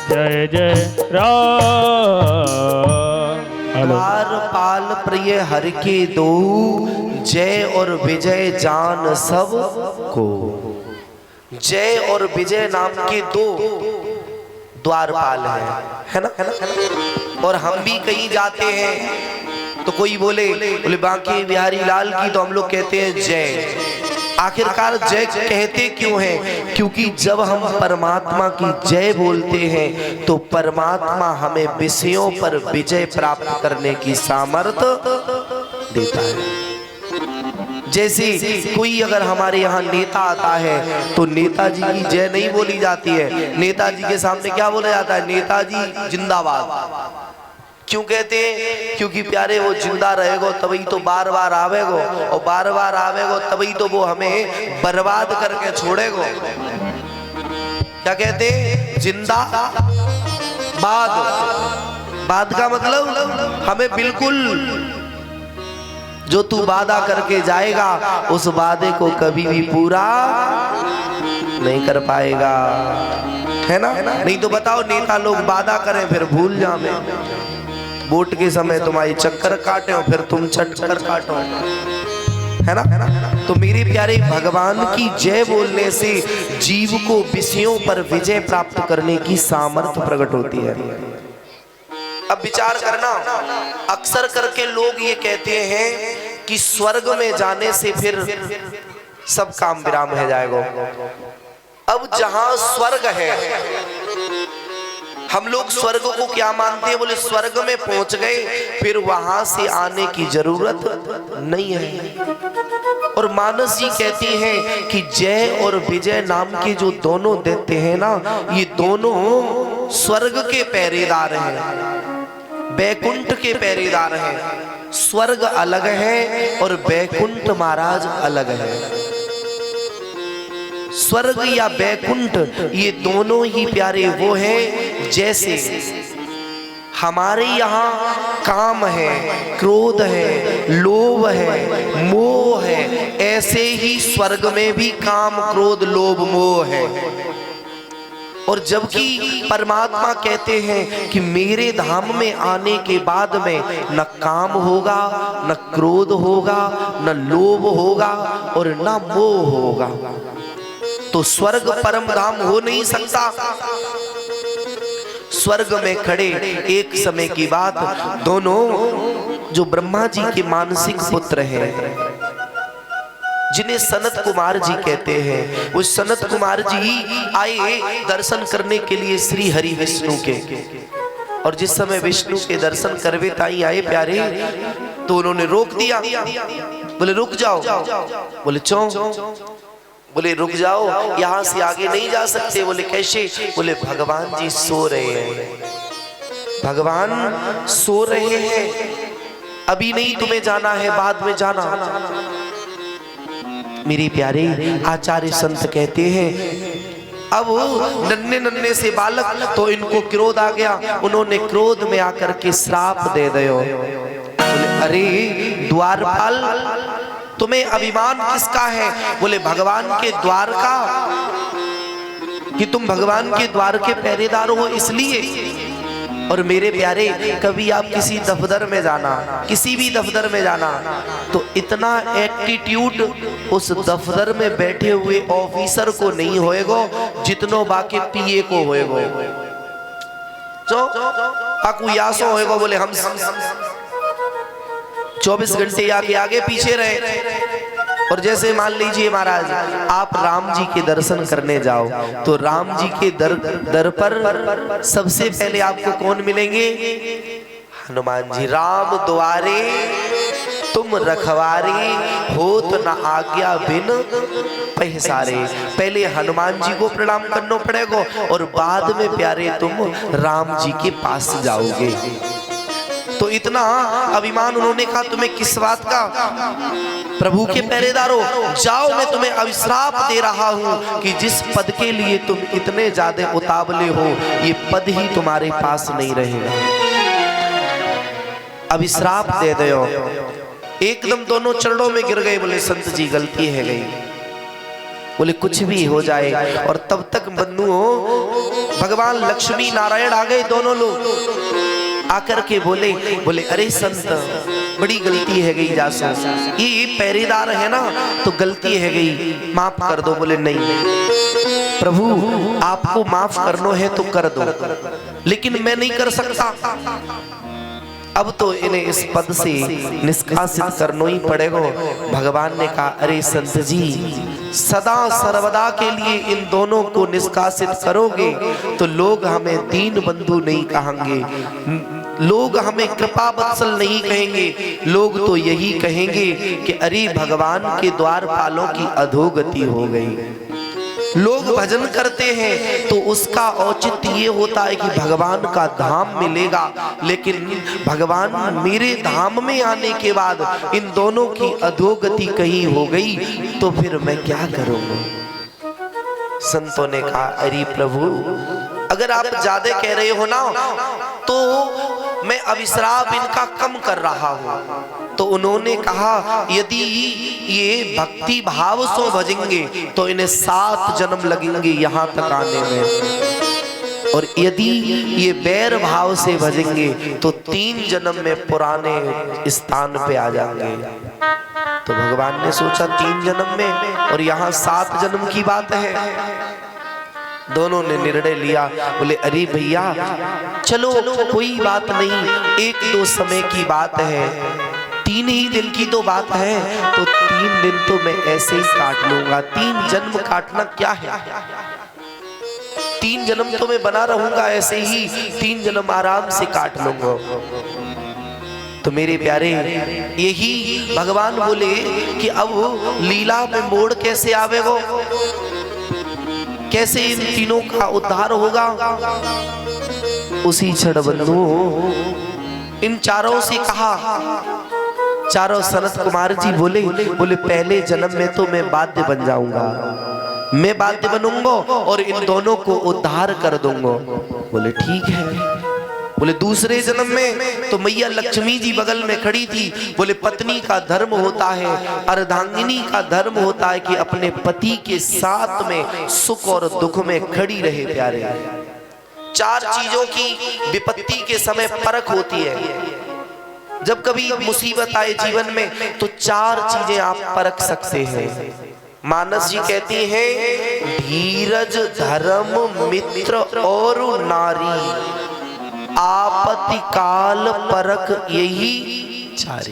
जय जय राम। द्वारपाल प्रिय हरि के दो, जय और विजय जान सब को। जय और विजय नाम के 2 द्वारपाल है ना, है ना। और हम भी कहीं जाते हैं तो कोई बोले बांके बिहारी लाल की, तो हम लोग कहते हैं जय। आखिरकार जय कहते क्यों हैं, क्योंकि जब हम परमात्मा की जय बोलते हैं तो परमात्मा हमें विषयों पर विजय प्राप्त करने की सामर्थ्य देता है। जैसे कोई अगर हमारे यहाँ नेता आता है तो नेताजी की जय नहीं बोली जाती है, नेताजी के सामने क्या बोला जाता है, नेताजी जिंदाबाद। क्यों कहते हैं, क्योंकि प्यारे वो जिंदा रहेगो तभी तो बार बार आवेगो, और बार बार आवेगो तभी तो वो हमें बर्बाद करके छोड़ेगो। क्या कहते हैं, जिंदा बाद का मतलब हमें बिल्कुल जो तू वादा करके जाएगा उस वादे को कभी भी पूरा नहीं कर पाएगा, है ना। नहीं तो बताओ नेता लोग वादा करें फिर भूल जावे, वोट के समय तुम्हारी चक्कर काटे और फिर तुम चक्कर काटो, है ना। तो मेरे प्यारे भगवान की जय बोलने से जीव को विषयों पर विजय प्राप्त करने की सामर्थ्य प्रकट होती है। अब विचार करना, अक्सर करके लोग ये कहते हैं कि स्वर्ग में जाने से फिर सब काम विराम हो जाएगा। अब जहां स्वर्ग है, हम लोग स्वर्ग को क्या मानते हैं? बोले स्वर्ग में पहुंच गए, फिर वहां से आने की जरूरत नहीं है। और मानस जी कहती हैं कि जय और विजय नाम के जो दोनों दैत्य हैं ना, ये दोनों स्वर्ग के पहरेदार हैं, बैकुंठ के पहरेदार हैं। स्वर्ग अलग है और बैकुंठ महाराज अलग है। स्वर्ग या बैकुंठ ये दोनों ही प्यारे वो हैं, जैसे हमारे यहाँ काम है, क्रोध है, लोभ है, मोह है, ऐसे ही स्वर्ग में भी काम, क्रोध, लोभ, मोह है। और जबकि परमात्मा कहते हैं कि मेरे धाम में आने के बाद में न काम होगा, न क्रोध होगा, न लोभ होगा और न मोह होगा। तो स्वर्ग परम धाम हो नहीं सकता। स्वर्ग में खड़े एक समय की बात, दोनों जो ब्रह्मा जी के मानसिक पुत्र हैं, जिन्हें सनत कुमार जी कहते हैं, वो सनत कुमार जी आए दर्शन करने के लिए श्री हरि विष्णु के। और जिस समय विष्णु के दर्शन करवे ताई आए प्यारे, तो उन्होंने रोक दिया। बोले रुक जाओ। बोले क्यों? बोले रुक जाओ, यहां से आगे नहीं जा सकते। बोले कैसे? बोले भगवान जी सो रहे हैं, भगवान सो रहे हैं, अभी नहीं तुम्हें जाना है, बाद में जाना। मेरे प्यारे आचार्य संत कहते हैं, अब नन्हे नन्हे से बालक, तो इनको क्रोध आ गया, उन्होंने क्रोध में आकर के श्राप दे दियो। बोले अरे द्वारपाल, तुम्हें अभिमान किसका है? बोले भगवान के द्वार का, कि तुम भगवान के द्वार के पहरेदार हो इसलिए। और मेरे प्यारे, कभी आप किसी दफ्तर में जाना, किसी भी दफ्तर में जाना, तो इतना एटीट्यूड उस दफ्तर में बैठे हुए ऑफिसर को नहीं होएगो जितनो बाकी पीए को होएगो। जो पाकू यासो होएगो। बोले हम 24 घंटे आगे आगे पीछे रहे। और जैसे मान लीजिए महाराज, आप राम जी के दर्शन करने जाओ, तो राम जी के दर पर सबसे पहले आपको कौन मिलेंगे? हनुमान जी। राम द्वारे तुम रखवारे, होत न आज्ञा बिन पहसारे। पहले हनुमान जी को प्रणाम करना पड़ेगा और बाद में प्यारे तुम राम जी के पास जाओगे। तो इतना अभिमान, उन्होंने कहा तुम्हें किस बात का? प्रभु के पहरेदारों, जाओ, मैं तुम्हें अभिश्राप दे रहा हूं कि जिस पद के लिए तुम इतने ज्यादा उतावले हो, ये पद ही तुम्हारे पास नहीं रहेगा। अभिश्राप दे दो। एकदम दोनों चरणों में गिर गए। बोले संत जी गलती है गई। बोले कुछ भी हो जाए। और तब तक बंधुओं भगवान लक्ष्मी नारायण आ गए, दोनों लोग आकर के बोले अरे संत, बड़ी गलती है गई जासो, ये पहरेदार है ना, तो गलती है गई, माफ कर दो। बोले नहीं प्रभु, आपको माफ करना है तो कर दो, लेकिन मैं नहीं कर सकता। अब तो इन्हें इस पद से निष्कासित करना ही पड़ेगा। भगवान ने कहा अरे संत जी, सदा सर्वदा के लिए इन दोनों को निष्कासित करोगे तो लोग हमें दीन बंधु नहीं कहेंगे, लोग हमें कृपा वत्सल नहीं कहेंगे, लोग तो यही कहेंगे कि अरे भगवान के द्वारपालों की अधोगति हो गई। लोग भजन करते हैं तो उसका औचित्य ये होता है कि भगवान का धाम मिलेगा, लेकिन भगवान मेरे धाम में आने के बाद इन दोनों की अधोगति कहीं हो गई तो फिर मैं क्या करूंगा? संतों ने कहा अरे प्रभु, अगर आप ज्यादा कह रहे हो ना तो मैं अभिश्राप इनका कम कर रहा हूं। तो उन्होंने कहा यदि ये भक्ति भाव से भजेंगे तो इन्हें 7 जन्म लगेंगे यहाँ तक आने में, और यदि ये बैर भाव से भजेंगे तो 3 जन्म में पुराने स्थान पे आ जाएंगे। तो भगवान ने सोचा 3 जन्म में, और यहाँ 7 जन्म की बात है। दोनों ने निर्णय लिया, बोले अरे भैया चलो कोई बात नहीं, 1-2 समय की बात है, 3 ही दिन की तो बात है, तो 3 दिन तो मैं ऐसे ही काट लूंगा, 3 जन्म काटना क्या है। 3 जन्म तो मैं बना रहूंगा, ऐसे ही 3 जन्म आराम से काट लूंगा। तो मेरे प्यारे, यही भगवान बोले कि अब लीला में मोड़ कैसे आवे, वो कैसे इन तीनों का उद्धार होगा। उसी क्षण बंधु इन चारों से कहा, चारों सनत कुमार जी बोले पहले जन्म में तो मैं वाद्य बन जाऊंगा, मैं वाद्य बनूंगा और इन दोनों को उद्धार कर दूंगा। बोले ठीक है। बोले दूसरे जन्म में तो मैया लक्ष्मी जी बगल में खड़ी थी। बोले पत्नी का धर्म होता है, अर्धांगिनी का धर्म होता है कि अपने पति के साथ में सुख और दुख में खड़ी रहे। प्यारे, 4 चीजों की विपत्ति के समय परख होती है। जब कभी मुसीबत आए जीवन में तो 4 चीजें आप परख सकते हैं। मानस जी कहती हैं, धीरज, धर्म, मित्र और नारी, आपत्ति काल परख यही 4।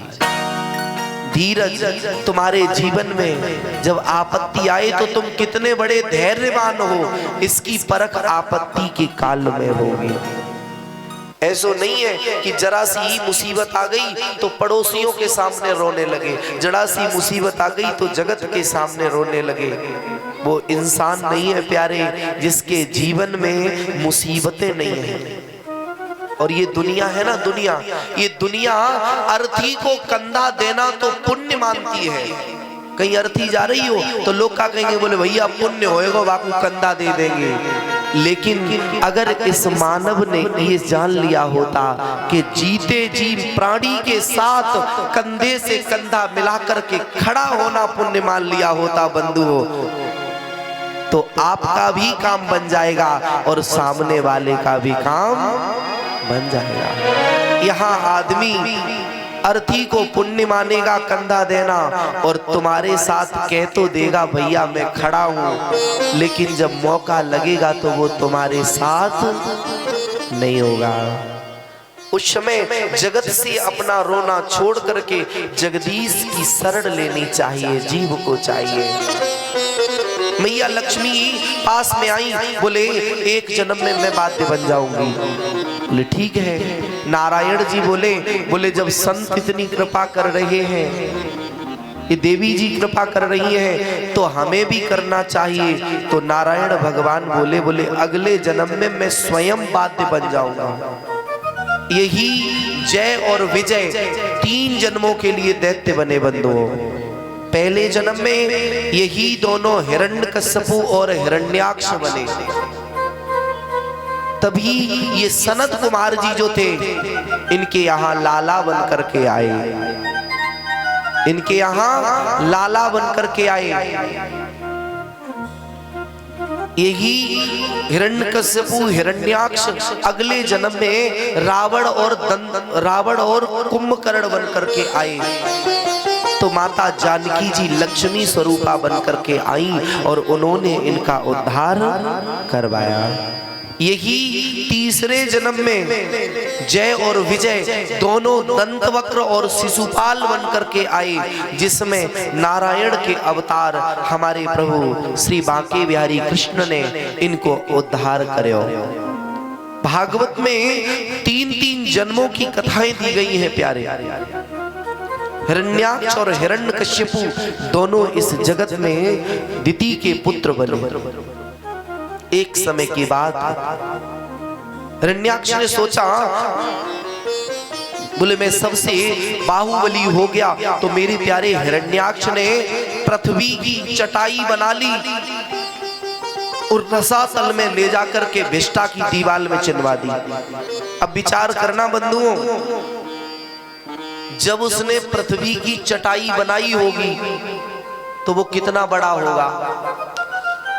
धीरज, तुम्हारे जीवन में जब आपत्ति आए तो तुम कितने बड़े धैर्यवान हो, इसकी परख आपत्ति के काल में होगी। ऐसा नहीं है कि जरा सी ही मुसीबत आ गई तो पड़ोसियों के सामने रोने लगे, जरा सी मुसीबत आ गई तो जगत के सामने रोने लगे। वो इंसान नहीं है प्यारे जिसके जीवन में मुसीबतें नहीं है। और ये दुनिया है ना, दुनिया, ये दुनिया अर्थी को कंधा देना तो पुण्य मानती है। कहीं अर्थी जा रही हो तो लोग क्या कहेंगे, बोले भैया पुण्य होएगा, बापू कंधा दे देंगे। लेकिन अगर इस मानव ने ये जान लिया होता कि जीते जी प्राणी के साथ कंधे से कंधा मिलाकर के खड़ा होना पुण्य मान लिया होता बंधुओं, तो आपका भी काम बन जाएगा और सामने वाले का भी काम बन जाएगा। यहाँ आदमी अर्थी को पुण्य मानेगा कंधा देना और तुम्हारे साथ कह तो देगा भैया मैं खड़ा हूं, लेकिन जब मौका लगेगा तो वो तुम्हारे साथ नहीं होगा। उस समय जगत से अपना रोना छोड़ करके जगदीश की शरण लेनी चाहिए, जीव को चाहिए। मैया लक्ष्मी पास में आई, बोले 1 जन्म में मैं वाद्य बन जाऊंगी। बोले ठीक है। नारायण जी बोले जब संत इतनी कृपा कर रहे हैं, ये देवी जी कृपा कर रही हैं, तो हमें भी करना चाहिए। तो नारायण भगवान बोले अगले जन्म में मैं स्वयं वाद्य बन जाऊंगा। यही जय और विजय 3 जन्मों के लिए दैत्य बने बंधुओं। पहले जन्म में यही दोनों हिरण्यकश्यपु और हिरण्याक्ष बने, तभी ये सनत कुमार जी जो थे इनके यहाँ लाला बन करके आए, इनके यहाँ लाला बन करके आए। यही हिरण्यकश्यपु हिरण्याक्ष अगले जन्म में रावण और कुंभकर्ण बन करके आए। तो माता जानकी जी लक्ष्मी स्वरूपा बन करके आई और उन्होंने इनका उद्धार करवाया। यही तीसरे जन्म में जय और विजय दोनों दंतवक्र और शिशुपाल बन करके आए, जिसमें नारायण के अवतार हमारे प्रभु श्री बांके बिहारी कृष्ण ने इनको उद्धार कर्यो। भागवत में 3-3 जन्मों की कथाएं दी गई हैं प्यारे। हिरण्याक्ष और हिरण्यकश्यपु दोनों इस जगत में दिति के पुत्र बने। एक समय के बाद हिरण्याक्ष ने सोचा, बोले मैं सबसे बाहुबली हो गया। तो मेरे प्यारे हिरण्याक्ष ने पृथ्वी की चटाई बना ली और रसातल में ले जाकर के विष्टा की दीवार में चिनवा दी। अब विचार करना बंधुओं, जब उसने पृथ्वी की चटाई बनाई होगी तो वो कितना बड़ा होगा,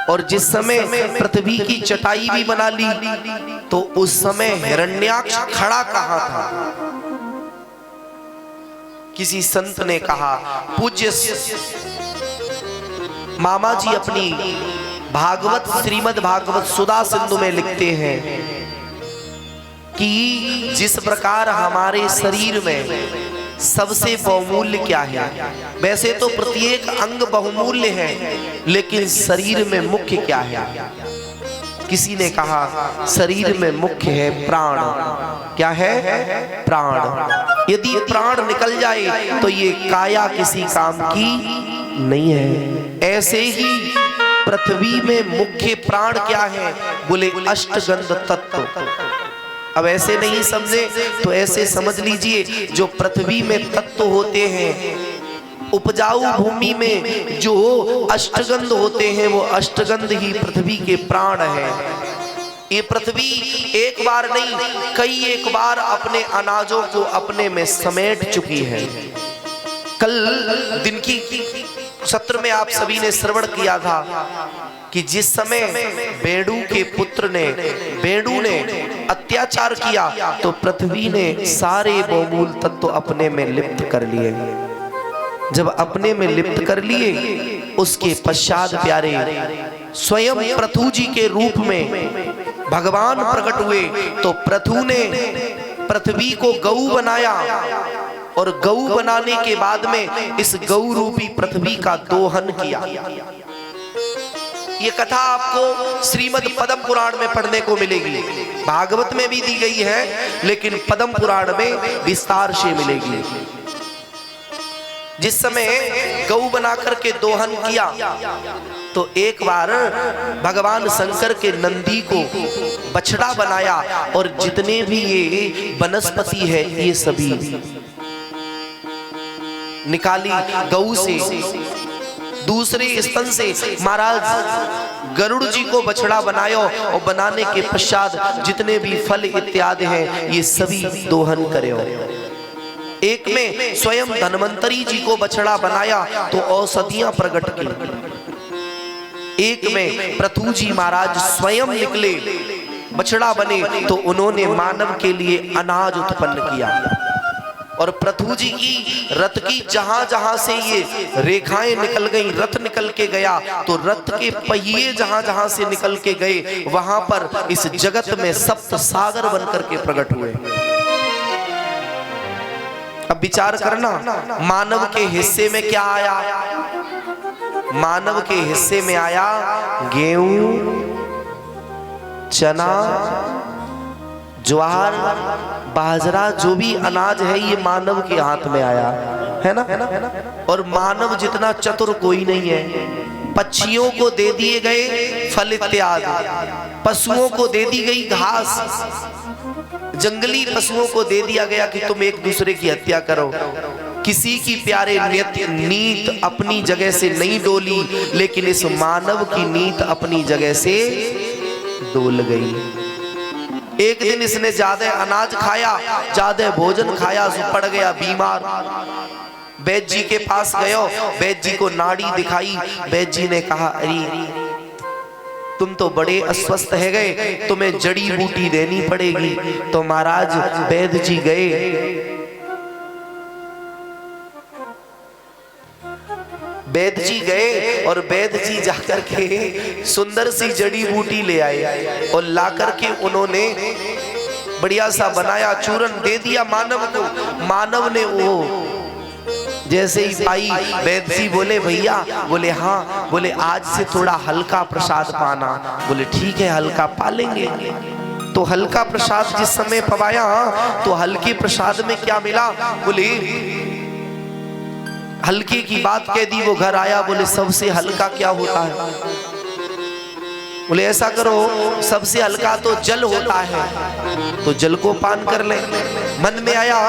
और जिस समय पृथ्वी की चटाई भी बना ली तो उस समय हिरण्याक्ष खड़ा कहाँ था। किसी संत ने कहा, पूज्य मामा जी अपनी भागवत श्रीमद् भागवत सुधा सिंधु में लिखते हैं कि जिस प्रकार हमारे शरीर में सबसे बहुमूल्य क्या है, वैसे तो प्रत्येक अंग बहुमूल्य है, लेकिन शरीर में मुख्य क्या है। किसी ने कहा शरीर में मुख्य है प्राण। क्या है? प्राण। यदि प्राण निकल जाए तो ये काया किसी काम की नहीं है। ऐसे ही पृथ्वी में मुख्य प्राण क्या है? बोले अष्टगंध तत्व। अब ऐसे नहीं समझे तो ऐसे समझ लीजिए, जो पृथ्वी में तत्व होते हैं, उपजाऊ भूमि में जो अष्टगंध होते हैं, वो अष्टगंध ही पृथ्वी के प्राण है। ये पृथ्वी एक बार नहीं, कई एक बार अपने अनाजों को अपने में समेट चुकी है। कल दिन की सत्र में आप सभी ने श्रवण किया था कि जिस समय बेडू के पुत्र ने, बेडू ने अत्याचार किया तो पृथ्वी ने सारे बहुमूल तत्व अपने में लिप्त कर लिए। जब अपने में लिप्त कर लिए, उसके पश्चात प्यारे स्वयं पृथु जी के रूप में भगवान प्रकट हुए। तो पृथु ने पृथ्वी को गऊ बनाया और गऊ बनाने के बाद में इस गऊ रूपी पृथ्वी का दोहन किया। ये कथा आपको श्रीमद् पद्म पुराण में पढ़ने को मिलेगी। भागवत में भी दी गई है, लेकिन पद्म पुराण में विस्तार से मिलेगी। जिस समय गऊ बनाकर के दोहन किया तो एक बार भगवान शंकर के नंदी को बछड़ा बनाया और जितने भी ये वनस्पति है ये सभी निकाली गऊ से। दूसरे स्तन से महाराज गरुड़ जी को बछड़ा बनाया और बनाने के पश्चात जितने भी फल इत्यादि हैं ये सभी दोहन करो। एक में स्वयं धन्वंतरी जी को बछड़ा बनाया तो औषधियां प्रकट की। एक में पृथु जी महाराज स्वयं निकले, बछड़ा बने तो उन्होंने मानव के लिए अनाज उत्पन्न किया। और पृथु जी की रथ की जहां जहां से ये रेखाएं निकल गई, रथ निकल के गया तो रथ के पहिए जहां जहां से निकल के गए, वहां पर इस जगत में सप्त सागर बनकर के प्रकट हुए। अब विचार करना, मानव के हिस्से में क्या आया? मानव के हिस्से में आया गेहूं, चना, ज्वार, बाजरा, जो भी अनाज है ये मानव के हाथ में आया है ना। और मानव जितना चतुर कोई नहीं है। पक्षियों को दे दिए गए फल इत्यादि, पशुओं को दे दी गई घास, जंगली पशुओं को दे दिया गया कि तुम एक दूसरे की हत्या करो। किसी की प्यारे नीत अपनी जगह से नहीं डोली, लेकिन इस मानव की नीत अपनी जगह से डोल गई। एक दिन इसने ज्यादा अनाज खाया, ज्यादा भोजन खाया, सो पड़ गया बीमार। वैद्य जी के पास गयो, वैद्य जी को नाड़ी दिखाई। वैद्य जी ने कहा अरे तुम तो बड़े अस्वस्थ है गए, तुम्हें जड़ी बूटी देनी पड़ेगी। तो महाराज वैद्य जी गए, वैद्य जी गए और वैद्य जी जाकर के सुंदर सी जड़ी बूटी ले आए और लाकर के उन्होंने बढ़िया सा बनाया, चूरन दे दिया मानव को। मानव ने वो जैसे ही पाई, वैद्य जी बोले भैया, बोले हाँ, बोले आज से थोड़ा हल्का प्रसाद पाना। बोले ठीक है, हल्का पा लेंगे। तो हल्का प्रसाद जिस समय पवाया तो हल्के प्रसाद में क्या मिला? बोले हल्के की बात कह दी, वो घर आया, बोले सबसे हल्का क्या होता है? बोले ऐसा करो, सबसे हल्का तो जल होता है, तो जल को पान कर ले। मन में आया,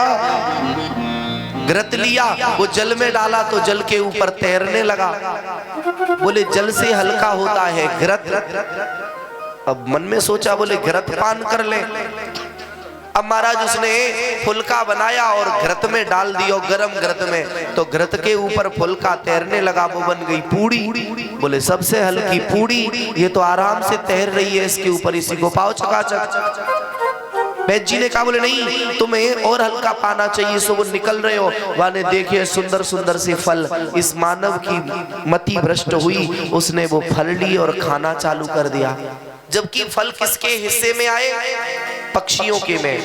घृत लिया, वो जल में डाला तो जल के ऊपर तैरने लगा। बोले जल से हल्का होता है घृत। अब मन में सोचा, बोले घृत पान कर ले। अब महाराज उसने फुलका बनाया और घृत में डाल दिया, गरम घृत में, तो घृत के ऊपर फुलका तैरने लगा, वो बन गई पूड़ी। बोले सबसे हल्की पूड़ी, ये तो आराम से तैर रही है, इसके ऊपर इसी को पाओ चकाचक। वैद्य जी ने कहा बोले नहीं, तुम्हें और हल्का पाना चाहिए। सो वो निकल रहे हो, वाने देखिए सुंदर सुंदर से फल। इस मानव की मति भ्रष्ट हुई, उसने वो फल ली और खाना चालू कर दिया। जबकि फल किसके हिस्से में आए? पक्षियों के में।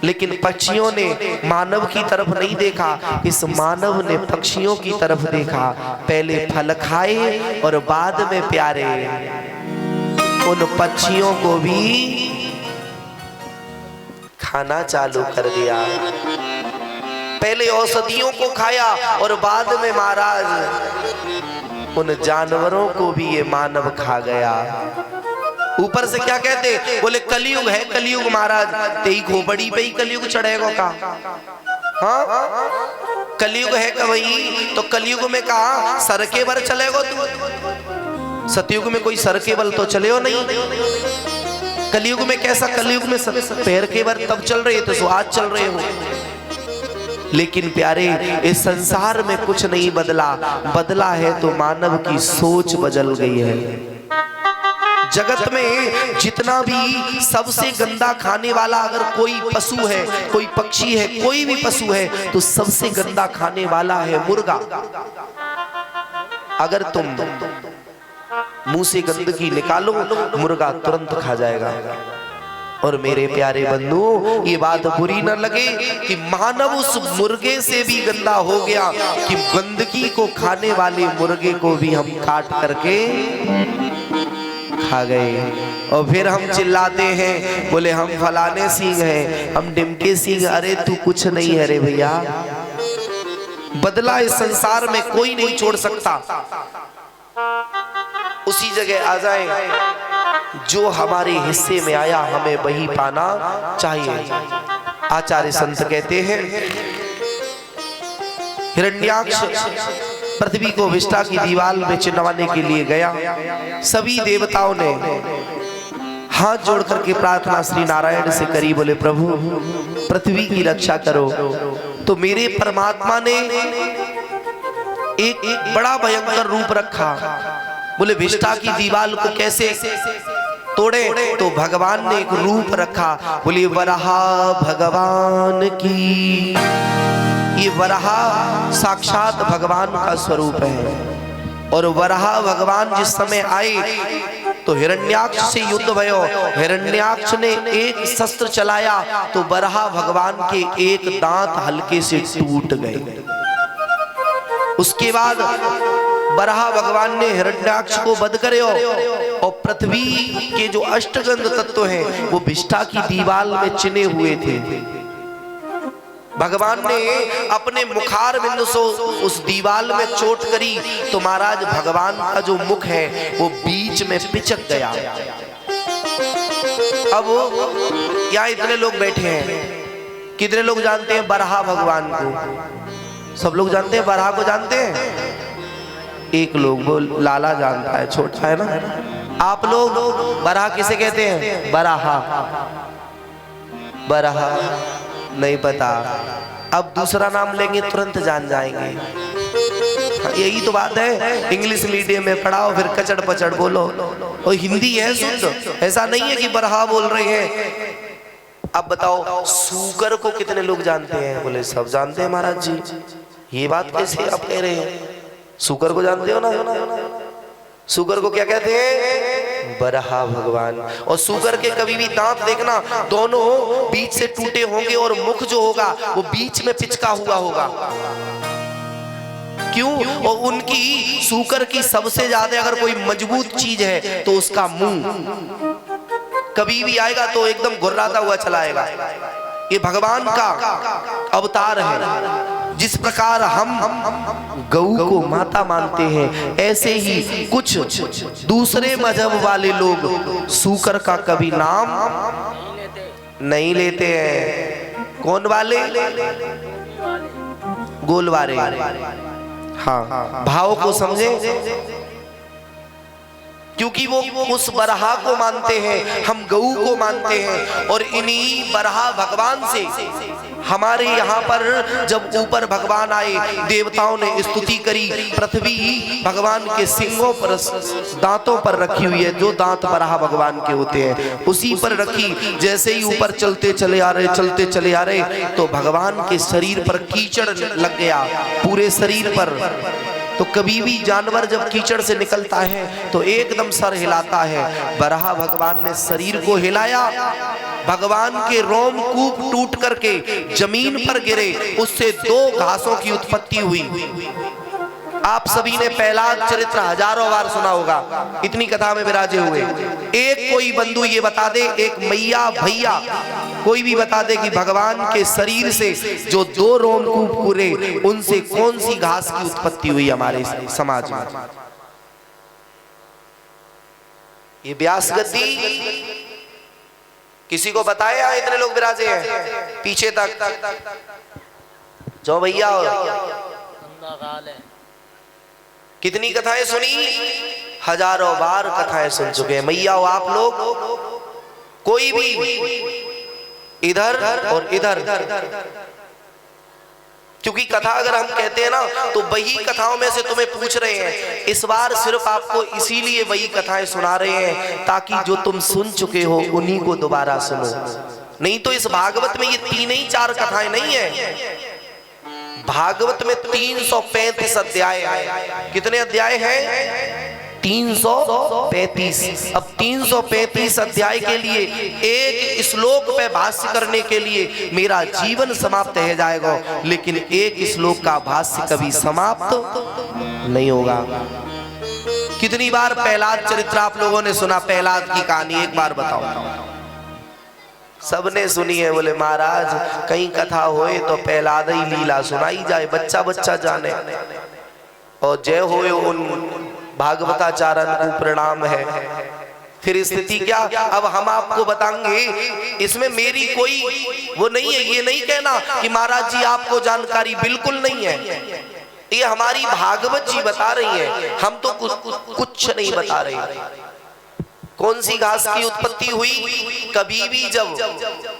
लेकिन पक्षियों ने मानव की तरफ नहीं देखा, इस मानव ने पक्षियों की तरफ देखा। पहले फल खाए और बाद में प्यारे उन पक्षियों को भी खाना चालू कर दिया। पहले औषधियों को खाया और बाद में महाराज उन जानवरों को भी ये मानव खा गया। ऊपर से क्या कहते, बोले कलयुग है, कलयुग महाराज तेई खोपड़ी पे ही कलयुग चढ़ेगा का। हाँ कलयुग है का भाई, तो कलयुग में कहा सर के बल चलेगा तू। सतयुग में कोई सर के बल तो चले हो नहीं। कलयुग में कैसा, कलयुग में पैर के बल तब चल रहे थे तो आज चल रहे हो। लेकिन प्यारे इस संसार में कुछ नहीं बदला, बदला है तो मानव की सोच बदल गई है। जगत में जितना भी सबसे गंदा खाने वाला अगर कोई पशु है, कोई पक्षी है, कोई भी पशु है, तो सबसे गंदा खाने वाला है मुर्गा। अगर तुम मुंह से गंदगी निकालो मुर्गा तुरंत खा जाएगा। और मेरे प्यारे बंधु ये बात बुरी न लगे कि मानव उस मुर्गे से भी गंदा हो गया कि गंदगी को खाने वाले मुर्गे को भी हम काट करके खा गए। और फिर हम चिल्लाते हैं, बोले हम फलाने सिंह हैं, हम डिमके सिंह। अरे तू कुछ नहीं है रे भैया। बदला इस संसार में कोई नहीं छोड़ सकता। उसी जगह आ जाए जो हमारे हिस्से में आया हमें वही पाना चाहिए। आचार्य संत कहते हैं हिरण्याक्ष पृथ्वी को विष्टा की दीवार में चिन्हवाने के लिए गया। सभी देवताओं ने हाथ जोड़ करके प्रार्थना श्री नारायण से करी, बोले प्रभु पृथ्वी की रक्षा करो। तो मेरे परमात्मा ने एक बड़ा भयंकर रूप रखा। बोले विष्टा की दीवार को कैसे तोड़े, तो भगवान ने एक रूप रखा। बोले वराहा भगवान की। ये वराहा साक्षात भगवान का स्वरूप है। और वराहा भगवान जिस समय आए तो हिरण्याक्ष से युद्ध भयो। हिरण्याक्ष ने एक शस्त्र चलाया तो वराहा भगवान के एक दांत हल्के से टूट गए। उसके बाद वराहा भगवान ने हिरण्याक्ष को वध करे और पृथ्वी के जो अष्टगंध तत्व हैं वो विष्टा की दीवार में चिने हुए थे। भगवान ने अपने मुखार बिंदु से उस दीवार में चोट करी तो महाराज भगवान का जो मुख है वो बीच में पिचक गया। अब यहाँ इतने लोग बैठे हैं, कितने लोग जानते हैं वराहा भगवान को? सब लोग जानते हैं वराहा को, जानते हैं? एक लोग वो लाला जानता है, छोटा है ना। आप लोग वराहा किसे कहते हैं? वराहा, वराहा नहीं पता। अब दूसरा नाम लेंगे तुरंत जान जाएंगे। यही तो बात है, इंग्लिश मीडियम में पढ़ाओ फिर कचड़ पचड़ बोलो। और हिंदी है शुद्ध, ऐसा नहीं है कि वराहा बोल रहे हैं। अब बताओ सूकर को कितने लोग जानते हैं? बोले सब जानते हैं महाराज जी। ये बात कैसे आप कह रहे हैं? सूकर को जानते हो ना? सूकर को क्या कहते हैं? वराहा भगवान। और सूकर के कभी भी दांत देखना दोनों बीच से टूटे होंगे और मुख जो होगा वो बीच में पिचका हुआ होगा। क्यों? और उनकी सूकर की सबसे ज्यादा अगर कोई मजबूत चीज है तो उसका मुंह कभी भी आएगा तो एकदम घुर्राता हुआ चला आएगा। ये भगवान का अवतार है। जिस प्रकार हम गऊ को माता मानते हैं ऐसे ही कुछ दूसरे मजहब वाले लोग सूकर का कभी नाम नहीं लेते हैं। कौन वाले? गोल वाले। हाँ, भाव को समझे, क्योंकि वो उस वराहा को मानते हैं, हम गऊ को मानते हैं। और इन्हीं वराहा भगवान से हमारे यहाँ पर जब ऊपर भगवान आए देवताओं ने स्तुति करी। पृथ्वी भगवान के सिंगों पर, दांतों पर रखी हुई है। जो दांत वराहा भगवान के होते हैं उसी पर रखी। जैसे ही ऊपर चलते चले आ रहे, चलते चले आ रहे तो भगवान के शरीर पर कीचड़ लग गया, पूरे शरीर पर। तो कभी भी जानवर जब कीचड़ से निकलता है तो एकदम सर हिलाता है। वराहा भगवान ने शरीर को हिलाया, भगवान के रोमकूप टूट करके जमीन पर गिरे। उससे दो घासों की उत्पत्ति हुई। आप सभी ने प्रहलाद चरित्र हजारों बार सुना होगा, इतनी कथा में विराजे हुए। एक कोई बंधु ये बता दे, एक मैया भैया कोई भी बता दे कि भगवान के शरीर से जो 2 रोमकूप पूरे, उनसे कौन सी घास की उत्पत्ति हुई हमारे समाज में? ये व्यास गद्दी किसी को बताया? इतने लोग विराजे हैं पीछे तक, जो भैया कितनी कथाएं सुनी? हजारों बार कथाएं सुन चुके हैं। मैया हो आप लोग, कोई भी इधर और इधर, क्योंकि कथा अगर हम कहते हैं ना तो वही कथाओं में से तुम्हें पूछ रहे हैं। इस बार सिर्फ आपको इसीलिए वही कथाएं सुना रहे हैं ताकि जो तुम सुन चुके हो उन्हीं को दोबारा सुनो। नहीं तो इस भागवत में ये 3 ही 4 कथाएं नहीं है। भागवत में 335 अध्याय है। कितने अध्याय हैं? 335। अब 335 अध्याय के लिए एक श्लोक पे भाष्य करने के लिए मेरा जीवन समाप्त हो जाएगा, लेकिन एक श्लोक का भाष्य कभी समाप्त नहीं होगा। कितनी बार प्रहलाद चरित्र आप लोगों ने सुना? प्रहलाद की कहानी एक बार बताओ। सबने सुनी है। बोले महाराज कहीं कथा होए तो प्रहलाद ही लीला सुनाई जाए, बच्चा बच्चा जाने। और जय होए उन भागवताचार्य को प्रणाम है। फिर स्थिति क्या? अब हम आपको बताएंगे, इसमें मेरी कोई वो नहीं है। ये नहीं कहना कि महाराज जी आपको जानकारी बिल्कुल नहीं है, ये हमारी भागवत जी बता रही है, हम तो कुछ नहीं बता रहे। कौन सी घास की उत्पत्ति हुई? कभी भी जब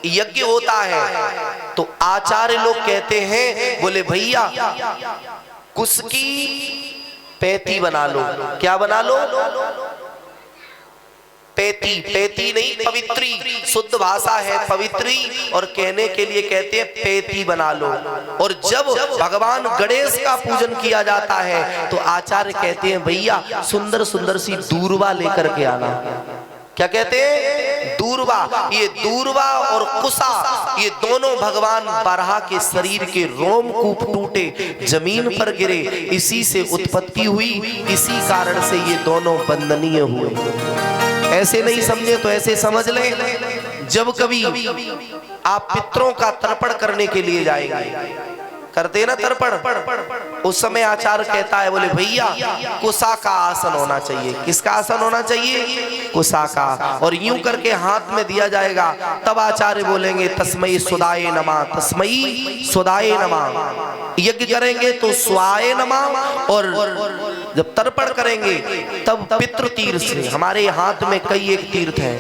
यज्ञ होता है तो आचार्य लोग कहते हैं, बोले भैया कुश की पैती बना लो। क्या बना लो? पैती। पैती नहीं, पवित्री। शुद्ध भाषा है पवित्री, और कहने के लिए कहते हैं पैती बना लो। और जब भगवान गणेश का पूजन किया जाता है तो आचार्य कहते हैं भैया सुंदर सुंदर सी दूर्वा लेकर के आना। क्या कहते हैं? दूर्वा। ये दूर्वा और कुशा, ये दोनों भगवान बराह के शरीर के रोमकूप टूटे, जमीन पर गिरे, इसी से उत्पत्ति हुई। इसी कारण से ये दोनों वंदनीय हुए। ऐसे नहीं समझे तो ऐसे समझ लें। जब कभी आप पितरों का तर्पण करने के लिए जाएंगे, करते ना तर्पण, उस समय आचार्य कहता है, बोले भैया कुशा का आसन होना चाहिए। किसका आसन होना चाहिए? कुशा का। और यूं करके हाथ में दिया जाएगा, तब आचार्य बोलेंगे तस्मै सुदाय नमः, तस्मै सुदाय नमः। यज्ञ करेंगे तो स्वाय नमः, और जब तर्पण करेंगे तब पितृ तीर्थ से। हमारे हाथ में कई एक तीर्थ है,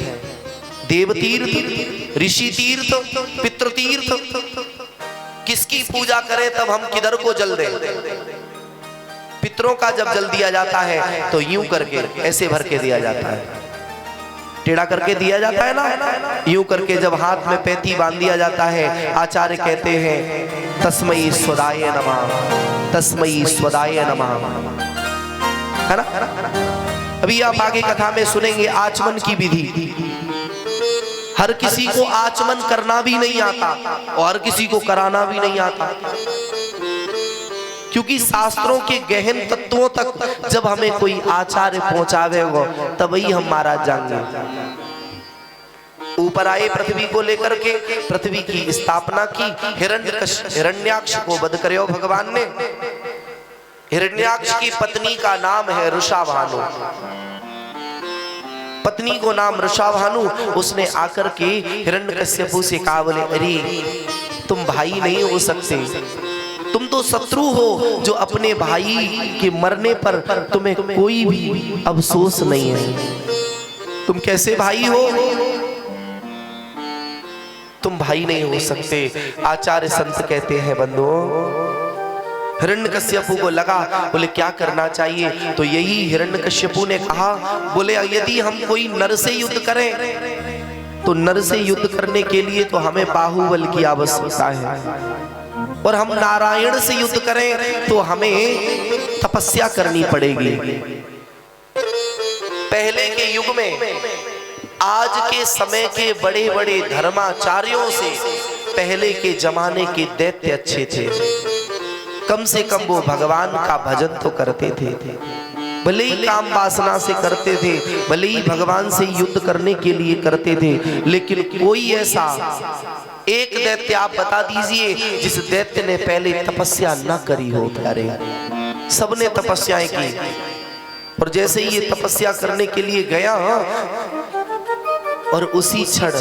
देव तीर्थ, ऋषि तीर्थ, पितृ तीर्थ। किसकी पूजा करें तब हम किधर को जल दें? पितरों का जब जल दिया जाता है तो यूं करके ऐसे भर के दिया जाता है, टेढ़ा करके दिया जाता है ना। यूं करके जब हाथ में पैती बांध दिया जाता है, आचार्य कहते हैं तस्मै स्वदाय नमः, तस्मै स्वदाय नमः, है ना। अभी आप आगे कथा में सुनेंगे आचमन की विधि। हर किसी को आचमन करना भी नहीं आता और हर किसी को कराना भी नहीं आता, क्योंकि शास्त्रों के गहन तत्वों तक जब हमें कोई आचार्य पहुंचावेगा तभी हम महाराज जाएंगे। ऊपर आए पृथ्वी को लेकर के, पृथ्वी की स्थापना की, हिरण्याक्ष को वध करे भगवान ने। हिरण्याक्ष की पत्नी का नाम है ऋषाभानु। पत्नी को नाम ऋषाभानु। उसने आकर के हिरण्यकश्यपु से कहा, बोले अरे तुम भाई नहीं हो सकते, तुम तो शत्रु हो, जो अपने भाई के मरने पर तुम्हें कोई भी अफसोस नहीं है। तुम कैसे भाई हो? तुम भाई नहीं हो सकते। आचार्य संत कहते हैं बंधुओं, हिरण्यकश्यपु को लगा, बोले क्या करना चाहिए? तो यही हिरण्यकश्यपु ने कहा, बोले यदि हम कोई नर से युद्ध करें तो नर से युद्ध करने के लिए तो हमें बाहुबल की आवश्यकता है, और हम नारायण से युद्ध करें तो हमें तपस्या करनी पड़ेगी। पहले के युग में आज के समय के बड़े बड़े धर्माचार्यों से पहले के जमाने के दैत्य अच्छे थे। कम से कम वो भगवान का भजन तो करते थे। भले ही काम वासना से करते थे, भले ही भगवान से युद्ध करने के लिए करते थे, लेकिन कोई ऐसा एक दैत्य आप बता दीजिए जिस दैत्य ने पहले तपस्या न करी हो। प्यारे, सबने तपस्याएं की, और जैसे ही ये तपस्या करने के लिए गया और उसी क्षण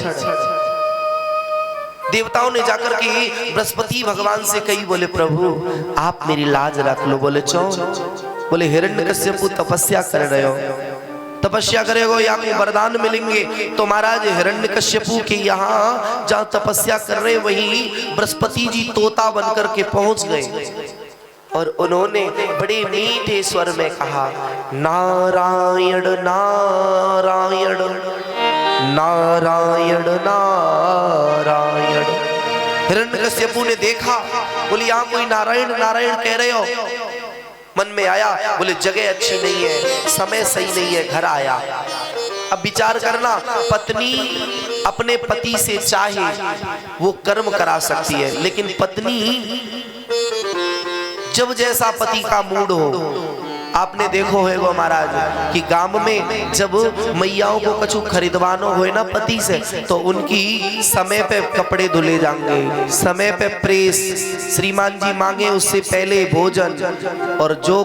देवताओं ने जाकर के बृहस्पति भगवान से कही, बोले प्रभु आप मेरी लाज रख लो। बोले चौ, बोले हिरण्यकश्यपु तपस्या कर रहे हो, तपस्या करेगो या को वरदान मिलेंगे। तो महाराज हिरण्यकश्यपु के यहाँ जहाँ तपस्या कर रहे वहीं बृहस्पति जी तोता बनकर के पहुंच गए, और उन्होंने बड़े मीठे स्वर में कहा, नारायण नारायण नारायण नारायण। हिरण्यकश्यपु ने देखा, बोले यहाँ कोई नारायण नारायण कह रहे हो। मन में आया, बोले जगह अच्छी नहीं है, समय सही नहीं है, घर आया। अब विचार करना, पत्नी अपने पति से चाहे वो कर्म करा सकती है, लेकिन पत्नी जब जैसा पति का मूड हो। आपने देखो है वो महाराज कि गांव में जब मैयाओं को कछु खरीदवानो हो ना पति से, तो उनकी समय पे कपड़े धुले जाएंगे, समय पे प्रेस, श्रीमान जी मांगे उससे पहले भोजन, और जो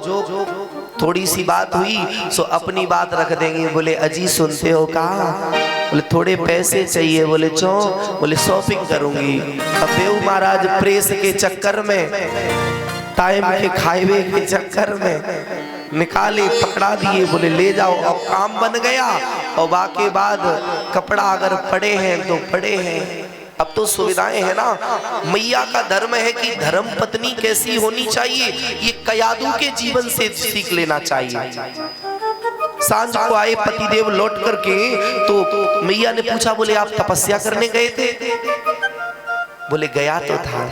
थोड़ी सी बात हुई सो अपनी बात रख देंगे। बोले अजी सुनते हो कहा, बोले थोड़े पैसे चाहिए, बोले चो, बोले शॉपिंग करूंगी। अब देव महाराज प्रेस के चक्कर में, टाइम के खाइबे के चक्कर में निकाले, पकड़ा दिए, बोले ले जाओ। और काम बन गया, और बाकी बाद कपड़ा अगर पड़े हैं तो पड़े हैं। अब तो सुविधाएं है ना। मैया का धर्म है कि धर्म पत्नी कैसी होनी चाहिए, ये कयादू के जीवन से सीख लेना चाहिए। सांझ को आए पतिदेव लौट करके, तो मैया ने पूछा, बोले आप तपस्या करने गए थे? बोले गया तो था।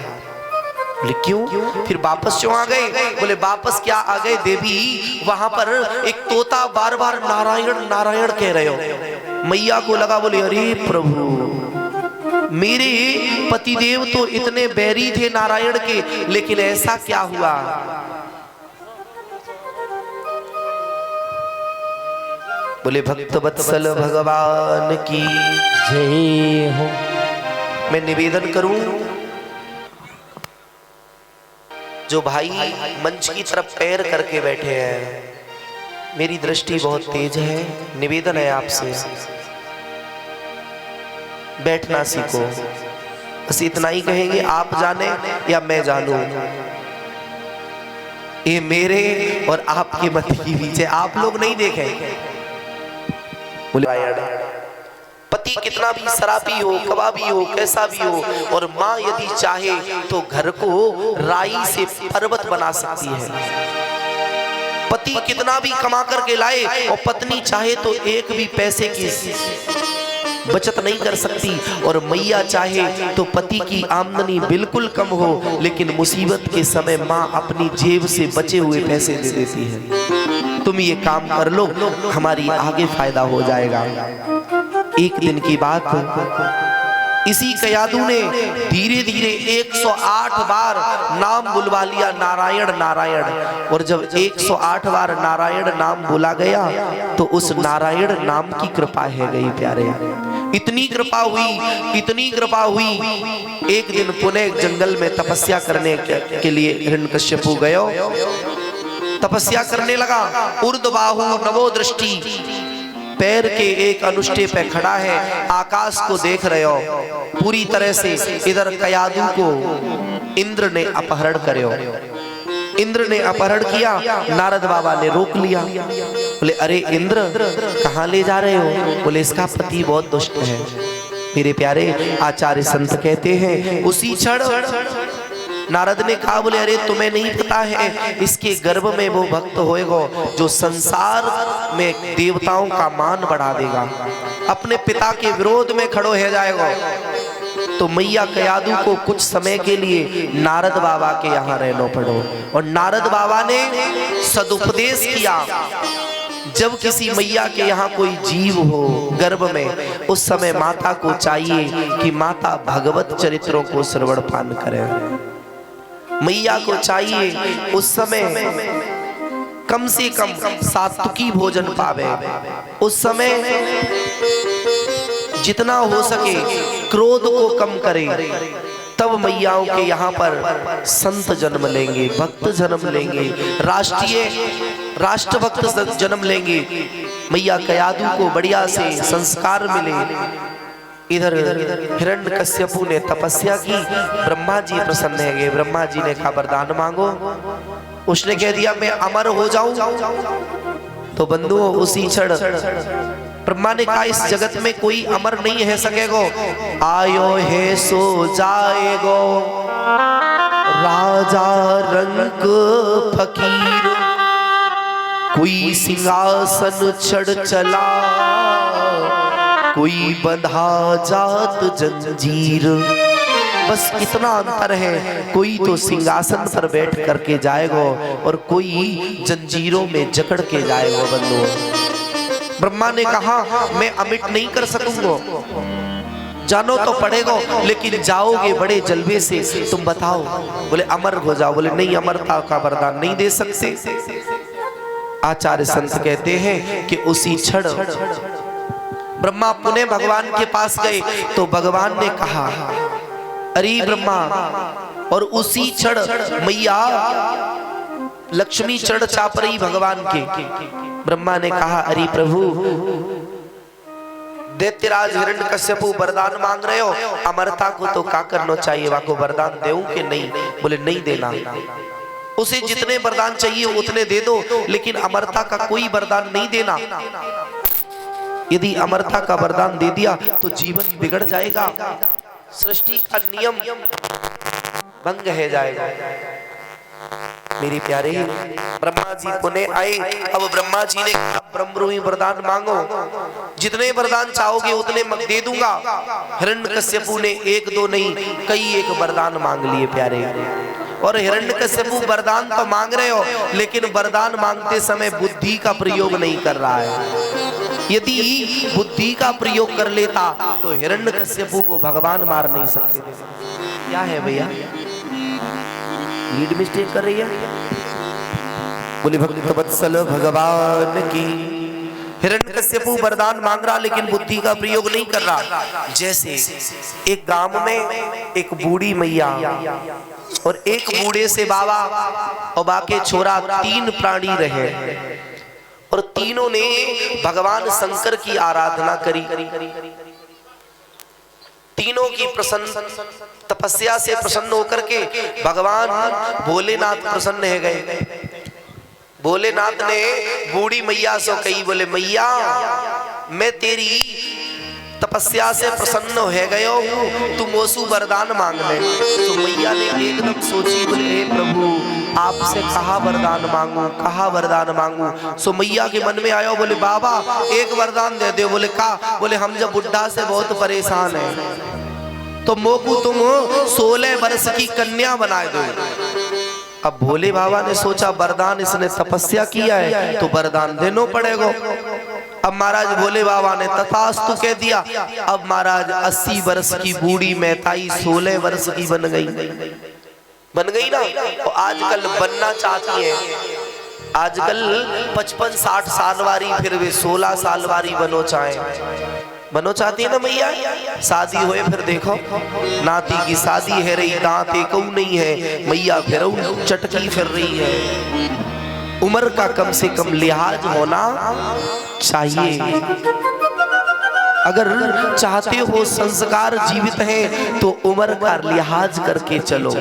बोले क्यों, फिर वापस क्यों आ गए? बोले वापस क्या आ गए देवी, वहां पर एक तोता बार बार नारायण नारायण कह रहे हो। मैया को लगा, बोले अरे प्रभु मेरे पतिदेव तो इतने बैरी थे नारायण के, लेकिन ऐसा क्या हुआ? बोले भक्त वत्सल भगवान की जय हो। मैं निवेदन करूं, जो भाई मंच की तरफ पैर करके बैठे हैं, मेरी दृष्टि बहुत तेज है, निवेदन है आपसे बैठना सीखो। बस इतना ही कहेंगे, आप जाने या मैं जानूं, ये मेरे और आपके मत के बीच है, आप लोग नहीं देखें। पति कितना भी शराबी हो, कबाबी हो, कैसा भी हो, और माँ यदि चाहे तो घर को राई से पर्वत बना सकती है। पति कितना भी कमा करके लाए और पत्नी चाहे तो एक भी पैसे की बचत नहीं कर सकती, और मैया चाहे तो पति की आमदनी बिल्कुल कम हो, लेकिन मुसीबत के समय माँ अपनी जेब से बचे हुए पैसे दे देती है। तुम ये काम कर लो, हमारी आगे फायदा हो जाएगा। एक दिन की बात, इसी कयादू ने धीरे धीरे 108 बार नाम बुलवा लिया, नारायण नारायण। और जब 108 बार नारायण नाम बोला गया तो उस नारायण नाम की कृपा है गई प्यारे। इतनी कृपा हुई, इतनी कृपा हुई, एक दिन पुनः जंगल में तपस्या करने के लिए हिरण्यकश्यपु गयो। तपस्या करने लगा, ऊर्ध्वबाहु नवो दृष्टि, पैर के एक अनुष्ठे पे खड़ा है, आकाश को देख रहे हो पूरी तरह से। इधर कयादू को इंद्र ने अपहरण करो, इंद्र ने अपहरण किया। नारद बाबा ने रोक लिया, बोले अरे इंद्र कहाँ ले जा रहे हो? बोले इसका पति बहुत दुष्ट है। मेरे प्यारे आचार्य संत कहते हैं, उसी क्षण नारद ने कहा, बोले अरे तुम्हें नहीं पता है, इसके गर्भ में वो भक्त होएगा जो संसार में देवताओं का मान बढ़ा देगा, अपने पिता के विरोध में खड़ो हो जाएगा। तो मैया कयादू को कुछ समय के लिए नारद बाबा के यहाँ रहना पड़ो, और नारद बाबा ने सदुपदेश किया। जब किसी मैया के यहाँ कोई जीव हो गर्भ में, उस समय माता को चाहिए कि माता भगवत चरित्रों को श्रवण पान करे। मैया को चाहिए उस समय कम से कम सात्विकी भोजन पावे, उस समय जितना हो सके क्रोध को कम करे, तब मैयाओं के यहाँ पर संत जन्म लेंगे, भक्त जन्म लेंगे, राष्ट्रभक्त जन्म लेंगे। मैया कयादू को बढ़िया से संस्कार मिले। इधर हिरण्यकश्यपु ने तपस्या की, ब्रह्मा जी प्रसन्न है गए। ब्रह्मा जी ने कहा वरदान मांगो। उसने कह दिया मैं अमर हो जाऊं। तो बंधुओं उसी क्षण ब्रह्मा ने कहा इस जगत में कोई अमर नहीं है सकेगो। आयो है सो जाएगो राजा रंग फकीर, कोई सिंहासन चढ़ चला, कोई बंधा जात जंजीर। बस इतना अंतर है, कोई तो सिंहासन पर बैठ करके जाएगा और कोई जंजीरों में जकड़ के जाएगा। बंधुओं ब्रह्मा ने कहा मैं अमिट नहीं कर सकूंगा, जानो तो पड़ेगा, लेकिन जाओगे बड़े जलवे से। तुम बताओ। बोले अमर हो जाओ। बोले नहीं, अमरता का वरदान नहीं दे सकते। आचार्य संत कहते हैं कि उसी क्षण ब्रह्मा पुनः भगवान के पास गए तो भगवान ने कहा अरे ब्रह्मा, और उसी क्षण मैया लक्ष्मी चढ़ चाप रही भगवान के। ब्रह्मा ने कहा अरे प्रभु, दैत्यराज हिरण्यकश्यपु वरदान मांग रहे हो, अमरता को तो क्या करना चाहिए, वाको वरदान देऊं कि नहीं? बोले नहीं देना, उसे जितने वरदान चाहिए उतने दे दो, लेकिन अमरता का कोई वरदान नहीं देना। यदि अमरता का वरदान दे दिया तो जीवन बिगड़ जाएगा, सृष्टि का नियम भंग है जाएगा। मेरे प्यारे ब्रह्मा जी पुनः आए। अब ब्रह्मा जी ने ब्रह्मरूपी वरदान मांगो, जितने वरदान चाहोगे उतने दे दूंगा। हिरण्यकश्यपु ने एक दो नहीं कई एक वरदान मांग लिए प्यारे। और हिरण्यकश्यपु वरदान तो मांग रहे हो, लेकिन वरदान मांगते समय बुद्धि का प्रयोग नहीं कर रहा है। यदि बुद्धि का प्रयोग कर लेता तो हिरण्यकश्यपु को भगवान मार नहीं सकते थे। क्या है भैया, लीड मिस्टेक कर रही है? बोले भक्त वत्सल भगवान की। हिरण्यकश्यपु वरदान मांग रहा लेकिन बुद्धि का प्रयोग नहीं कर रहा। जैसे एक गांव में एक बूढ़ी मैया और एक बूढ़े से बाबा और बाके छोरा, तीन प्राणी रहे और तीनों ने भगवान शंकर की आराधना करी। तीनों की प्रसन्न तपस्या से प्रसन्न होकर के भगवान भोलेनाथ प्रसन्न है गए। भोलेनाथ ने बूढ़ी मैया से कही, बोले मैया मैं तेरी तपस्या से प्रसन्न हो गयो हूँ, तुम ओसु वरदान मांग ले। तो मैया ने एकदम सोची, बोले हे प्रभु आपसे कहा वरदान मांगू, कहा वरदान मांगू। सो मैया के मन में आयो, बोले बाबा एक वरदान दे दो। बोले का? बोले हम जब बुढ़ा से बहुत परेशान है तो मोकू तुम 16 वर्ष की कन्या बना दो। अब भोले बाबा ने सोचा वरदान इसने तपस्या किया है तो वरदान देना पड़ेगा। अब महाराज भोले बाबा ने तथास्तु कह दिया। अब महाराज 80 वर्ष की बूढ़ी मैताई 16 वर्ष की बन गई ना। तो आजकल बनना चाहती है, आजकल 55-60 साल वाली फिर वे 16 साल वाली बनो चाहती है ना मैया। शादी होए फिर देखो नाती की शादी है रही, दांत एक नहीं है, मैया फिर चटकी फिर रही है। उम्र का कम से कम लिहाज होना चाहिए। अगर चाहते हो संस्कार जीवित है तो उम्र का लिहाज करके चलो।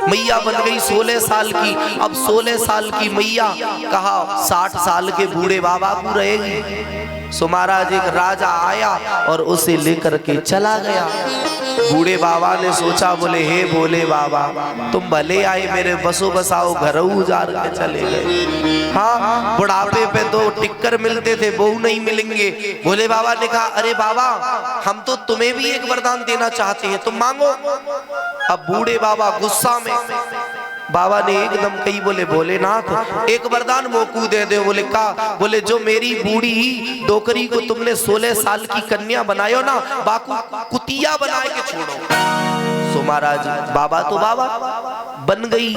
मैया बन गई 16 साल की। अब 16 साल की मैया कहा 60 साल के बूढ़े बाबा को रहेगी। सो महाराज एक राजा आया और उसे लेकर के चला गया। बूढ़े बाबा ने सोचा, बोले हे भोले बाबा तुम भले आए, मेरे बसो बसाओ घर उजाड़ के चले गए। हाँ बुढ़ापे पे तो टिक्कर मिलते थे, बहू नहीं मिलेंगे। भोले बाबा ने कहा अरे बाबा हम तो तुम्हें भी एक वरदान देना चाहते हैं, तुम मांगो। अब बूढ़े बाबा गुस्सा में बाबा ने एकदम कही, बोले भोलेनाथ एक वरदान मोकू दे दे। बोले का? बोले जो मेरी बूढ़ी डोकरी को तुमने 16 साल की कन्या बनायो ना, बाकू कुतिया बना के छोड़ो। सो महाराज बाबा तो बाबा बन गई।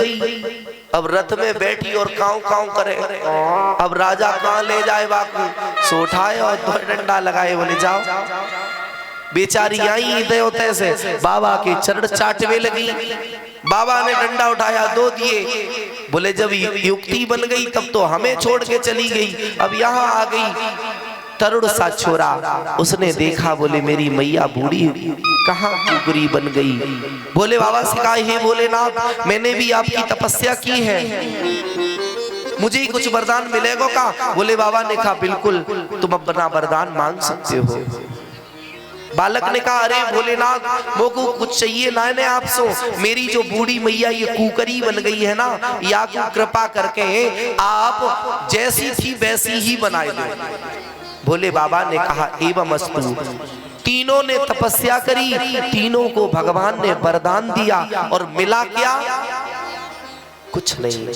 अब रथ में बैठी और काऊ काऊ करे। अब राजा कहाँ ले जाए बाकू? सो उठाए और दो डंडा लगाए, बोले जाओ। बेचारी आई देवते से बाबा के चरण चाटवे लगी। बाबा ने डंडा उठाया, 2 दिए। बोले जब युक्ति बन गई तब तो हमें छोड़ के चली गई, अब यहाँ आ गई। तरुण सा छोरा उसने देखा, बोले मेरी मैया बूढ़ी कहाँ कुकरी बन गई। बोले बाबा से कहा, हे भोलेनाथ मैंने भी आपकी तपस्या की है, मुझे कुछ वरदान मिलेगा का? बोले बाबा ने कहा बिल्कुल, तुम अपना वरदान मांग सकते हो। बालक ने कहा, अरे भोलेनाथ मोको कुछ चाहिए ना है आपसे, मेरी जो बूढ़ी मैया ये कुकरी बन गई है ना, या को कृपा करके आप जैसी थी वैसी ही बनाए दो। भोले बाबा ने कहा एवं अस्तु। तीनों ने तपस्या करी, तीनों को भगवान ने वरदान दिया और मिला क्या? कुछ नहीं।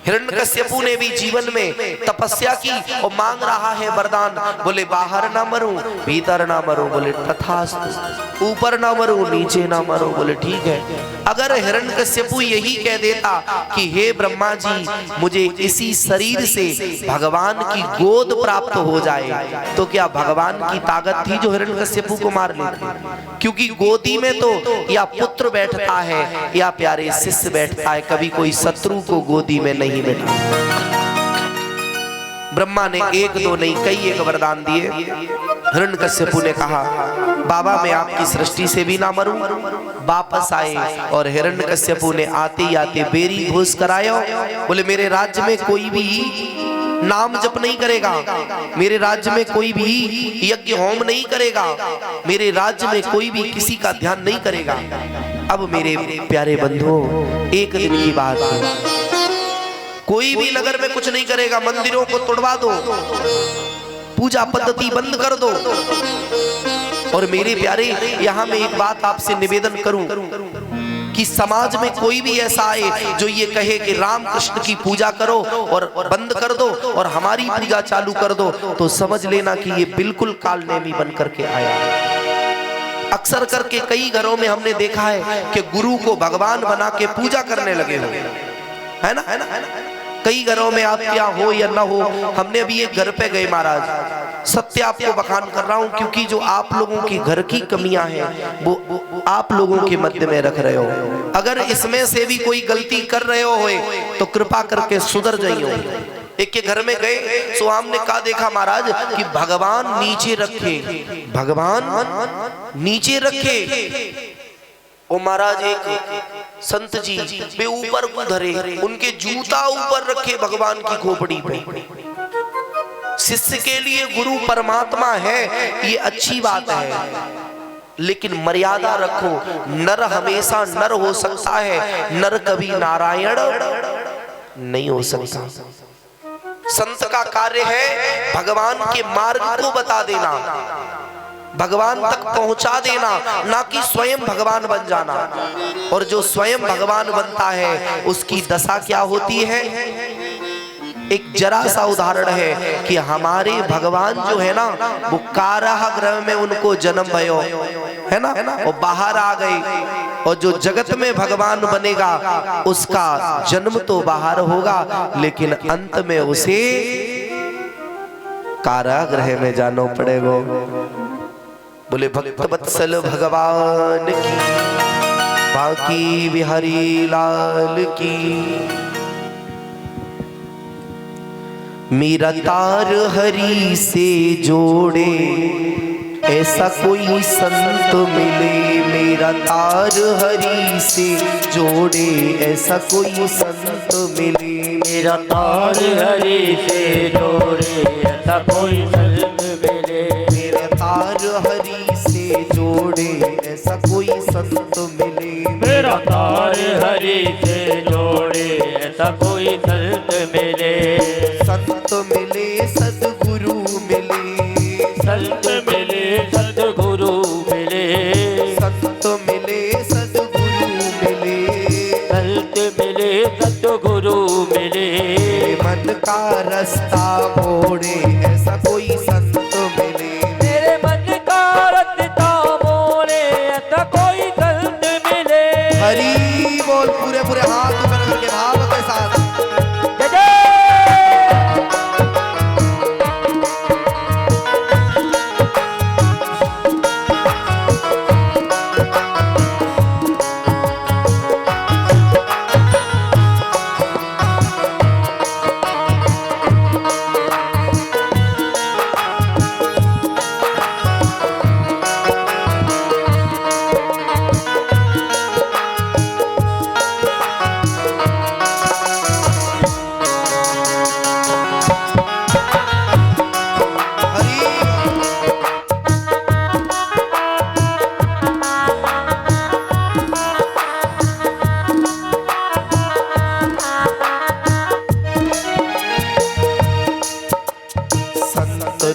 हिरण्यकश्यपु ने भी जीवन में तपस्या की और मांग रहा है वरदान। बोले बाहर ना मरूं, भीतर ना मरूं। बोले तथास्तु। ऊपर ना मरूं, नीचे ना मरूं। बोले ठीक है। अगर हिरण्यकश्यपु यही कह देता कि हे ब्रह्मा जी मुझे इसी शरीर से भगवान की गोद प्राप्त हो जाए, तो क्या भगवान की ताकत थी जो हिरण्यकश्यपु को मार लेती? क्योंकि गोदी में तो या पुत्र बैठता है या प्यारे शिष्य बैठता है, कभी कोई शत्रु को गोदी में नहीं बैठा। ब्रह्मा ने 1 2 नहीं कई एक वरदान दिए। हिरण्यकश्यपु ने कहा बाबा मैं आपकी सृष्टि से भी ना मरूं। वापस आए और हिरण्यकश्यपु ने आते ही आते बेरी घोष कराया। बोले मेरे राज्य में कोई भी नाम जप नहीं करेगा, मेरे राज्य में कोई भी यज्ञ होम नहीं करेगा, मेरे राज्य में कोई भी किसी का ध्यान नहीं करेगा। अब मेरे प्यारे बंधुओं एक दिन की बात है, कोई भी नगर में कुछ नहीं करेगा, मंदिरों को तोड़वा दो, पूजा पद्धति बंद कर दो। और मेरे प्यारे यहाँ मैं एक बात आपसे निवेदन करूं कि समाज में कोई भी ऐसा आए जो ये कहे कि राम कृष्ण की पूजा करो और बंद कर दो और हमारी पूजा चालू कर दो, तो समझ लेना कि ये बिल्कुल कालनेमी बन करके आया। अक्सर करके कई घरों में हमने देखा है कि गुरु को भगवान बना के पूजा करने लगे हो, है ना? कई घरों में आप क्या हो या ना हो, हमने अभी एक घर पे गए महाराज, सत्य आपको बखान कर रहा हूं क्योंकि जो आप लोगों की घर की कमियां हैं वो आप लोगों के मध्य में रख रहे हो। अगर इसमें से भी कोई गलती कर रहे हो तो कृपा करके सुधर जाइए। एक के घर में गए तो हमने कहा देखा महाराज कि भगवान नीचे रखे, भगवान नीचे रखे। ओ महाराज एक संत जी वे ऊपर को धरे, उनके जूता ऊपर रखे भगवान की खोपड़ी पे। शिष्य के लिए गुरु परमात्मा है ये अच्छी बात है, लेकिन मर्यादा रखो। नर हमेशा नर हो सकता है, नर कभी नारायण नहीं हो सकता। संत का कार्य है भगवान के मार्ग को बता देना, भगवान तक पहुंचा देना, ना कि स्वयं भगवान बन जाना। और जो स्वयं भगवान बनता है उसकी दशा क्या होती है? एक जरा सा उदाहरण है कि हमारे भगवान जो है ना वो कारागृह में उनको जन्म भयो है ना, वो बाहर आ गए। और जो जगत में भगवान बनेगा उसका जन्म तो बाहर होगा, लेकिन अंत में उसे कारागृह में जाना पड़ेगा। बोले भक्त वत्सल भगवान की, बाकी बिहारी लाल की। मेरा तार हरि से जोड़े ऐसा कोई संत मिले, मेरा तार हरि से जोड़े ऐसा कोई संत मिले। मेरा तार हरि से जोड़े ऐसा कोई संत मिले, मेरा तार हरि से जोड़े ऐसा कोई संत मिले। मेरा तार हरि से जोड़े ऐसा कोई संत मिले। संत मिले सद्गुरु मिले, संत मिले सद्गुरु मिले, संत मिले सद्गुरु मिले, संत मिले रास्ता मोड़े ऐसा कोई संत मिले। मेरे मन का रास्ता मोड़े ऐसा कोई संत मिले। हरि बोल। पूरे पूरे हाथ ऊपर करके भाव के साथ जय जय।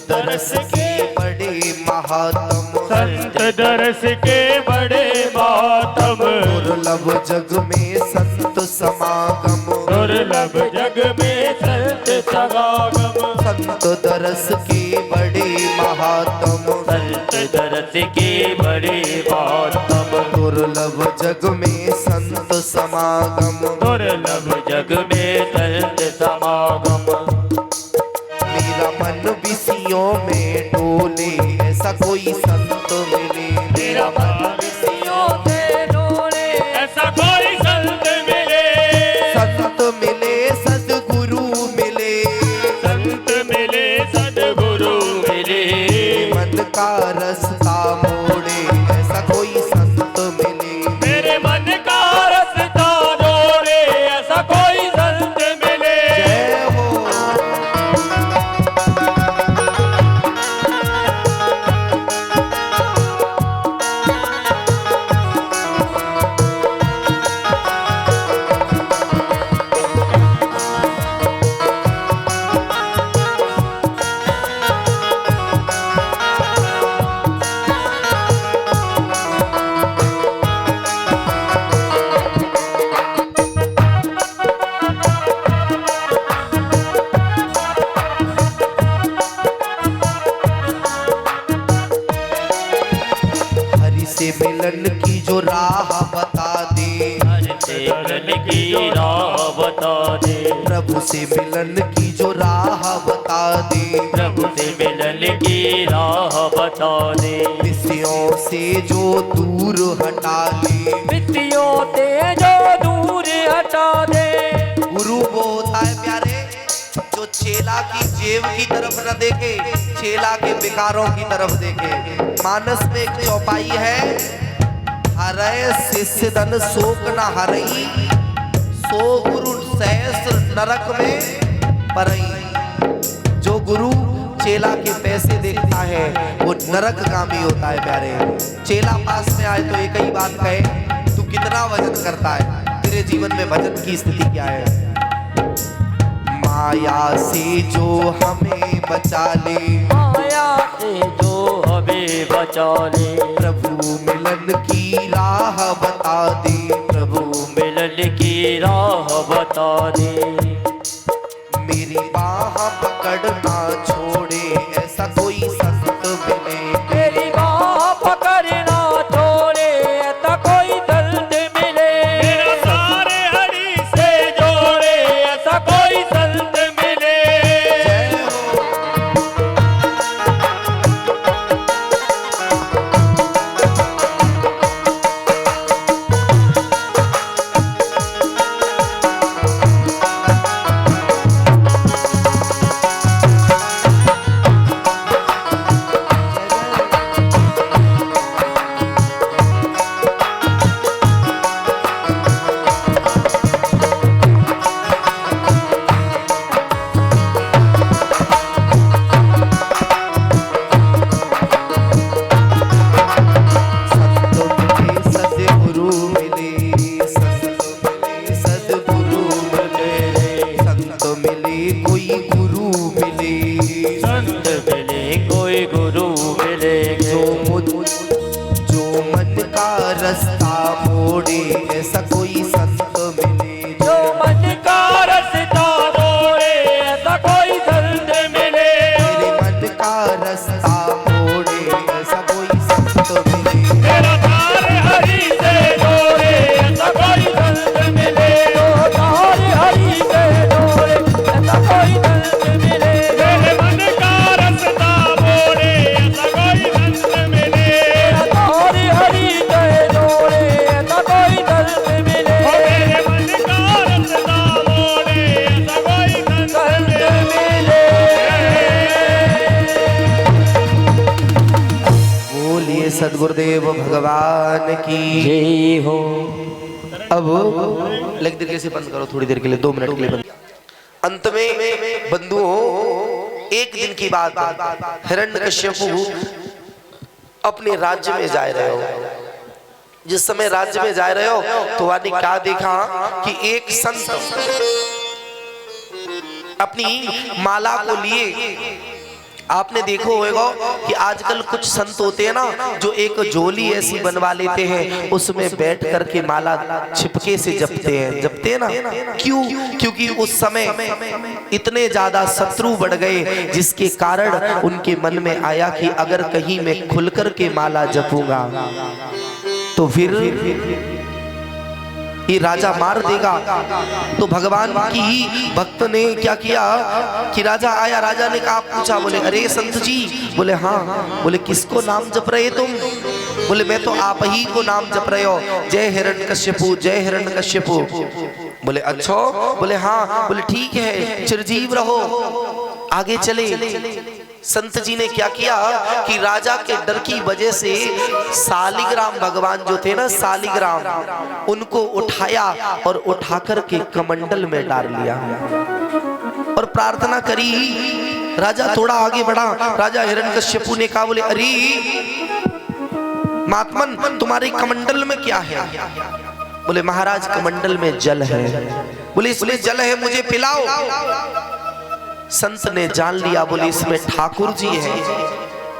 दरस के बड़े महात्म, संत दरस के बड़े मातम, दुर्लभ जग में संत समागम, दुर्लभ जग में संत समागम। संत दरस के बड़े महात्म, संत दरस के बड़े मातम, दुर्लभ जग में संत समागम, दुर्लभ जग में संत समागम। मेरा मन विषयों में डोले ऐसा कोई संत मिले। मेरा मन विषयों से डोले ऐसा कोई संत मिले। संत मिले सद्गुरु मिले, संत मिले सद्गुरु मिले। मन का रास्ता मोड़े ऐसा कोई संत मिले। मेरे मन का रास्ता मोड़े ऐसा कोई संत मिले। जय हो। हरि से मिलन की जो राह बता दे, से मिलन की राह बता दे। प्रभु से मिलन की जो राह बता दे, प्रभु से मिलन की राह बता दे। विषयों से जो दूर हटा दे, विषयों से जो दूर हटा दे। गुरु वो होता है प्यारे जो चेला की जेब की तरफ न देखे, चेला के विकारों की तरफ देखे। मानस में एक चौपाई है, हरय शिष्य धन शोक न हरई, सो गुरु सहस्र नरक में परई। जो गुरु चेला के पैसे देखता है वो नरकगामी होता है प्यारे। चेला पास में आए तो एक ही बात कहे, तू कितना वजन करता है, तेरे जीवन में भजन की स्थिति क्या है। माया से जो हमें बचा ले, माया से जो हमें बचा ले। प्रभु मिलन की राह बता दे, प्रभु मिलन की राह बता दे। मेरी बाह पकड़ना छोड़े ऐसा कोई संत मिले। मेरी बाह पकड़ना छोड़े ऐसा कोई संत मिले। मेरा सारे हरि से जोड़े ऐसा कोई संत मिले। जय हो। सदगुरुदेव भगवान की जय हो। अब लेकिन देर से बंद करो, थोड़ी देर के लिए, 2 मिनट के लिए बंद। अंत में बंधुओं, एक दिन की बात, हिरण्यकश्यपु अपने राज्य में जा रहे हो। जिस समय राज्य में जा रहे हो तो वानी क्या देखा कि एक संत अपनी माला को लिए, आपने देखो होगा कि आजकल कुछ संत होते हैं ना जो एक झोली ऐसी बनवा लेते हैं, उसमें बैठ करके माला छिपके से जपते हैं ना। क्यों? क्योंकि उस समय इतने ज्यादा शत्रु बढ़ गए जिसके कारण उनके मन में आया कि अगर कहीं मैं खुल करके माला जपूंगा तो फिर ये राजा मार देगा। तो भगवान की ही भक्त ने क्या किया कि राजा आया, राजा ने कहा, पूछा, बोले अरे संत जी, बोले हाँ। बोले किसको नाम जप रहे तुम? बोले मैं तो आप ही को नाम जप रहे हो, जय हिरण्यकश्यपु, जय हिरण्यकश्यपु। बोले अच्छा? बोले हाँ। बोले ठीक है, चिरजीव रहो, आगे चले। संत जी ने क्या किया कि राजा के डर की वजह से सालिग्राम भगवान जो थे ना, सालिग्राम, उनको उठाया और उठा करके कमंडल में डाल लिया और प्रार्थना करी। राजा थोड़ा आगे बढ़ा, राजा हिरण्यकश्यपु ने कहा, बोले अरे महात्मन, तुम्हारे कमंडल में क्या है? बोले महाराज कमंडल में जल है। बोले इसमें जल है, मुझे पिलाओ। संत ने जान लिया, बोले इसमें ठाकुर जी है।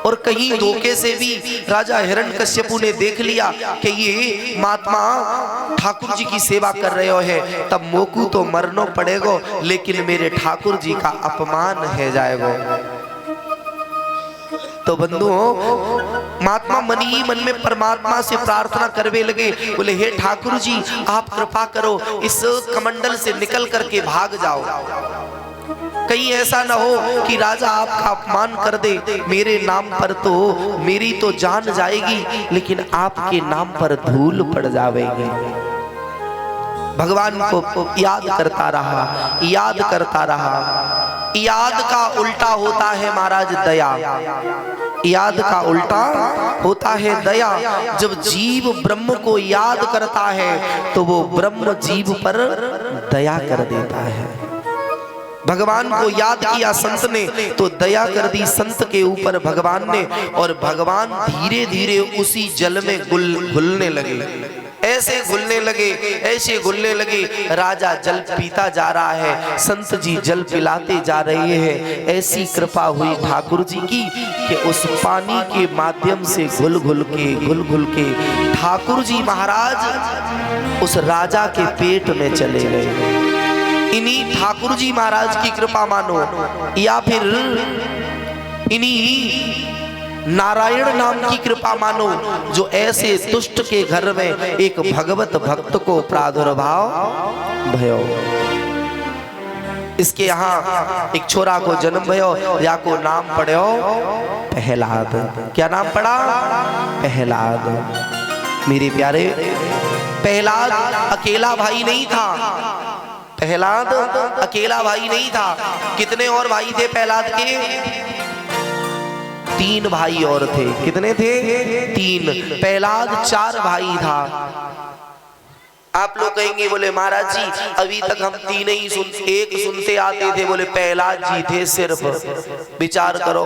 और कहीं धोखे से भी राजा हिरण्यकश्यपु ने देख लिया कि ये महात्मा ठाकुर जी की सेवा कर रहे हो है, तब मोकू तो मरनो पड़ेगा, लेकिन मेरे ठाकुर जी का अपमान है जाएगा। तो बंधुओं, महात्मा मन ही मन में परमात्मा से प्रार्थना करने लगे। बोले हे ठाकुर जी, आप कृपा करो, इस कमंडल से निकल करके भाग जाओ, कहीं ऐसा ना हो कि राजा आपका अपमान कर दे। मेरे नाम पर तो मेरी तो जान जाएगी, लेकिन आपके नाम पर धूल पड़ जाएगी। भगवान को याद करता रहा, याद करता रहा। याद का उल्टा होता है महाराज दया, याद का उल्टा होता है दया। जब जीव ब्रह्म को याद करता है तो वो ब्रह्म जीव पर दया कर देता है। भगवान को याद किया संत ने तो दया कर दी संत के ऊपर भगवान ने, और भगवान धीरे धीरे उसी जल में घुलने लगे, ऐसे घुलने लगे, ऐसे घुलने लगे। राजा जल पीता जा रहा है, संत जी जल पिलाते जा रहे हैं। ऐसी कृपा हुई ठाकुर जी की कि उस पानी के माध्यम से घुल घुल के ठाकुर जी महाराज उस राजा के पेट में चले गए। इन्हीं ठाकुर जी महाराज की कृपा मानो, या फिर इन्हीं नारायण नाम की कृपा मानो, जो ऐसे दुष्ट के घर में एक भगवत भक्त को प्रादुर्भाव भयो। इसके यहाँ एक छोरा को जन्म भयो, या को नाम पड़ो प्रहलाद। क्या नाम पड़ा? प्रहलाद। मेरे प्यारे, प्रहलाद अकेला भाई नहीं था। प्रहलाद अकेला भाई नहीं था। कितने और भाई थे प्रहलाद के? 3 भाई और थे। कितने थे? 3। प्रहलाद 4 भाई था। आप लोग कहेंगे, बोले महाराज जी अभी तक हम 3 ही एक सुनते आते थे, बोले प्रहलाद जी थे सिर्फ। विचार करो,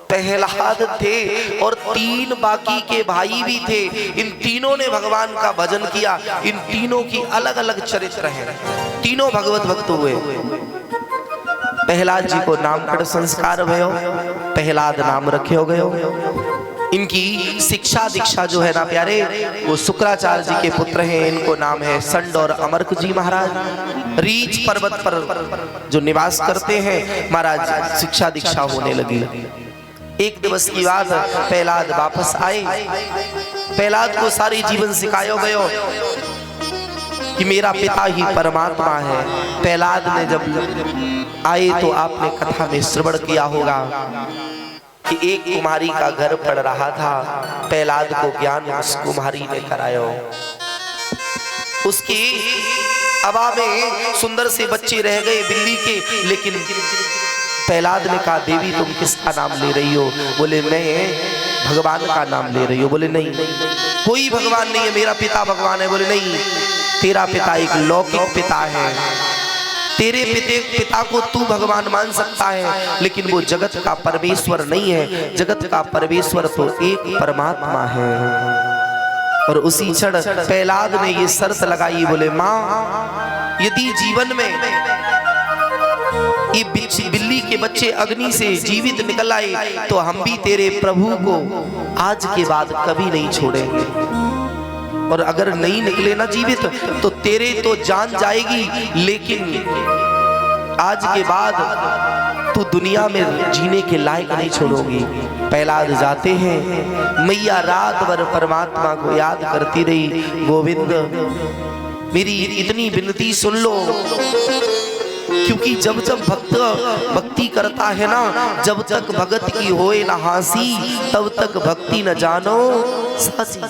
प्रहलाद थे और 3 बाकी के भाई भी थे। इन तीनों ने भगवान का भजन किया। इन तीनों की अलग अलग चरित्र हैं, तीनों भगवत भक्त हुए। प्रहलाद जी को नामकरण संस्कार भयो, प्रहलाद नाम रखे हो गए। इनकी शिक्षा दीक्षा जो है ना प्यारे, वो शुक्राचार्य जी के पुत्र हैं। इनको नाम है संड और अमरक जी महाराज। रीच पर्वत पर जो निवास करते हैं महाराज, शिक्षा दीक्षा होने लगी। एक दिवस की बात, प्रहलाद वापस आए। प्रहलाद को सारी जीवन सिखाया गयो कि मेरा पिता ही परमात्मा है। प्रहलाद ने जब आए तो आपने कथा में श्रवण किया होगा कि एक कुमारी का घर पड़ रहा था। प्रहलाद को ज्ञान उस कुमारी ने कराया। उसकी हवा में सुंदर से बच्चे रह गए बिल्ली के, लेकिन प्रहलाद ने कहा देवी तुम किसका नाम ले रही हो? बोले मैं भगवान का नाम ले रही हो। बोले नहीं, कोई भगवान नहीं है, मेरा पिता भगवान है। बोले नहीं, तेरा पिता एक लौकिक पिता है। तेरे पिता को तू भगवान मान सकता है, लेकिन वो जगत का परमेश्वर नहीं है। जगत का परमेश्वर तो एक परमात्मा है। और उसी क्षण प्रहलाद ने ये शर्त लगाई। बोले माँ, यदि जीवन में ये बिल्ली के बच्चे अग्नि से जीवित निकल आए तो हम भी तेरे प्रभु को आज के बाद कभी नहीं छोड़ेंगे। और अगर नहीं निकले ना जीवित तो तेरे तो जान जाएगी, लेकिन आज के बाद तू दुनिया में जीने के लायक नहीं छोड़ोगी। प्रहलाद जाते हैं, मैया रात भर परमात्मा को याद करती रही। गोविंद, मेरी इतनी विनती सुन लो, क्योंकि जब जब भक्त भक्ति करता है ना, जब तक भगत की होए न हासी, तब तक भक्ति न जानो सासी।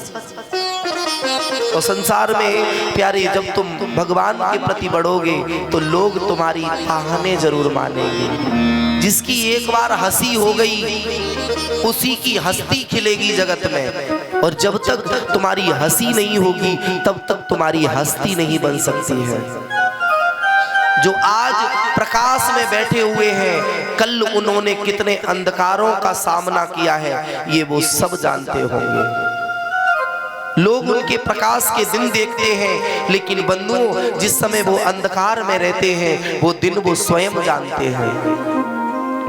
और संसार में प्यारे, जब तुम भगवान के प्रति बढ़ोगे तो लोग तुम्हारी ताहने जरूर मानेंगे। जिसकी एक बार हंसी हो गई, उसी की हस्ती खिलेगी जगत में। और जब तक तुम्हारी हंसी नहीं होगी, तब तक तुम्हारी हस्ती नहीं बन सकती है। जो आज प्रकाश में बैठे हुए हैं, कल उन्होंने कितने अंधकारों का सामना किया है, ये वो सब जानते होंगे। लोग उनके प्रकाश के दिन देखते हैं, लेकिन बंधुओं, जिस समय वो अंधकार में रहते हैं, वो दिन वो स्वयं जानते हैं।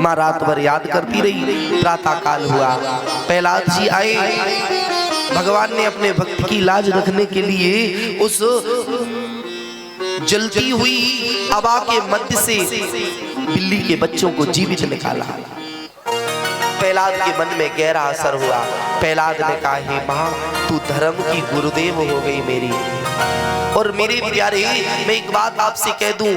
माँ रात भर याद करती रही। प्रातः काल हुआ, प्रहलाद जी आए। भगवान ने अपने भक्त की लाज रखने के लिए उस जलती हुई हवा के मध्य से बिल्ली के बच्चों को जीवित निकाला। प्रहलाद के मन में गहरा असर हुआ। प्रहलाद ने कहा, हे माँ, तू धर्म की गुरुदेव हो गई मेरी। और मेरे प्यारे, मैं एक बात आपसे कह दूं,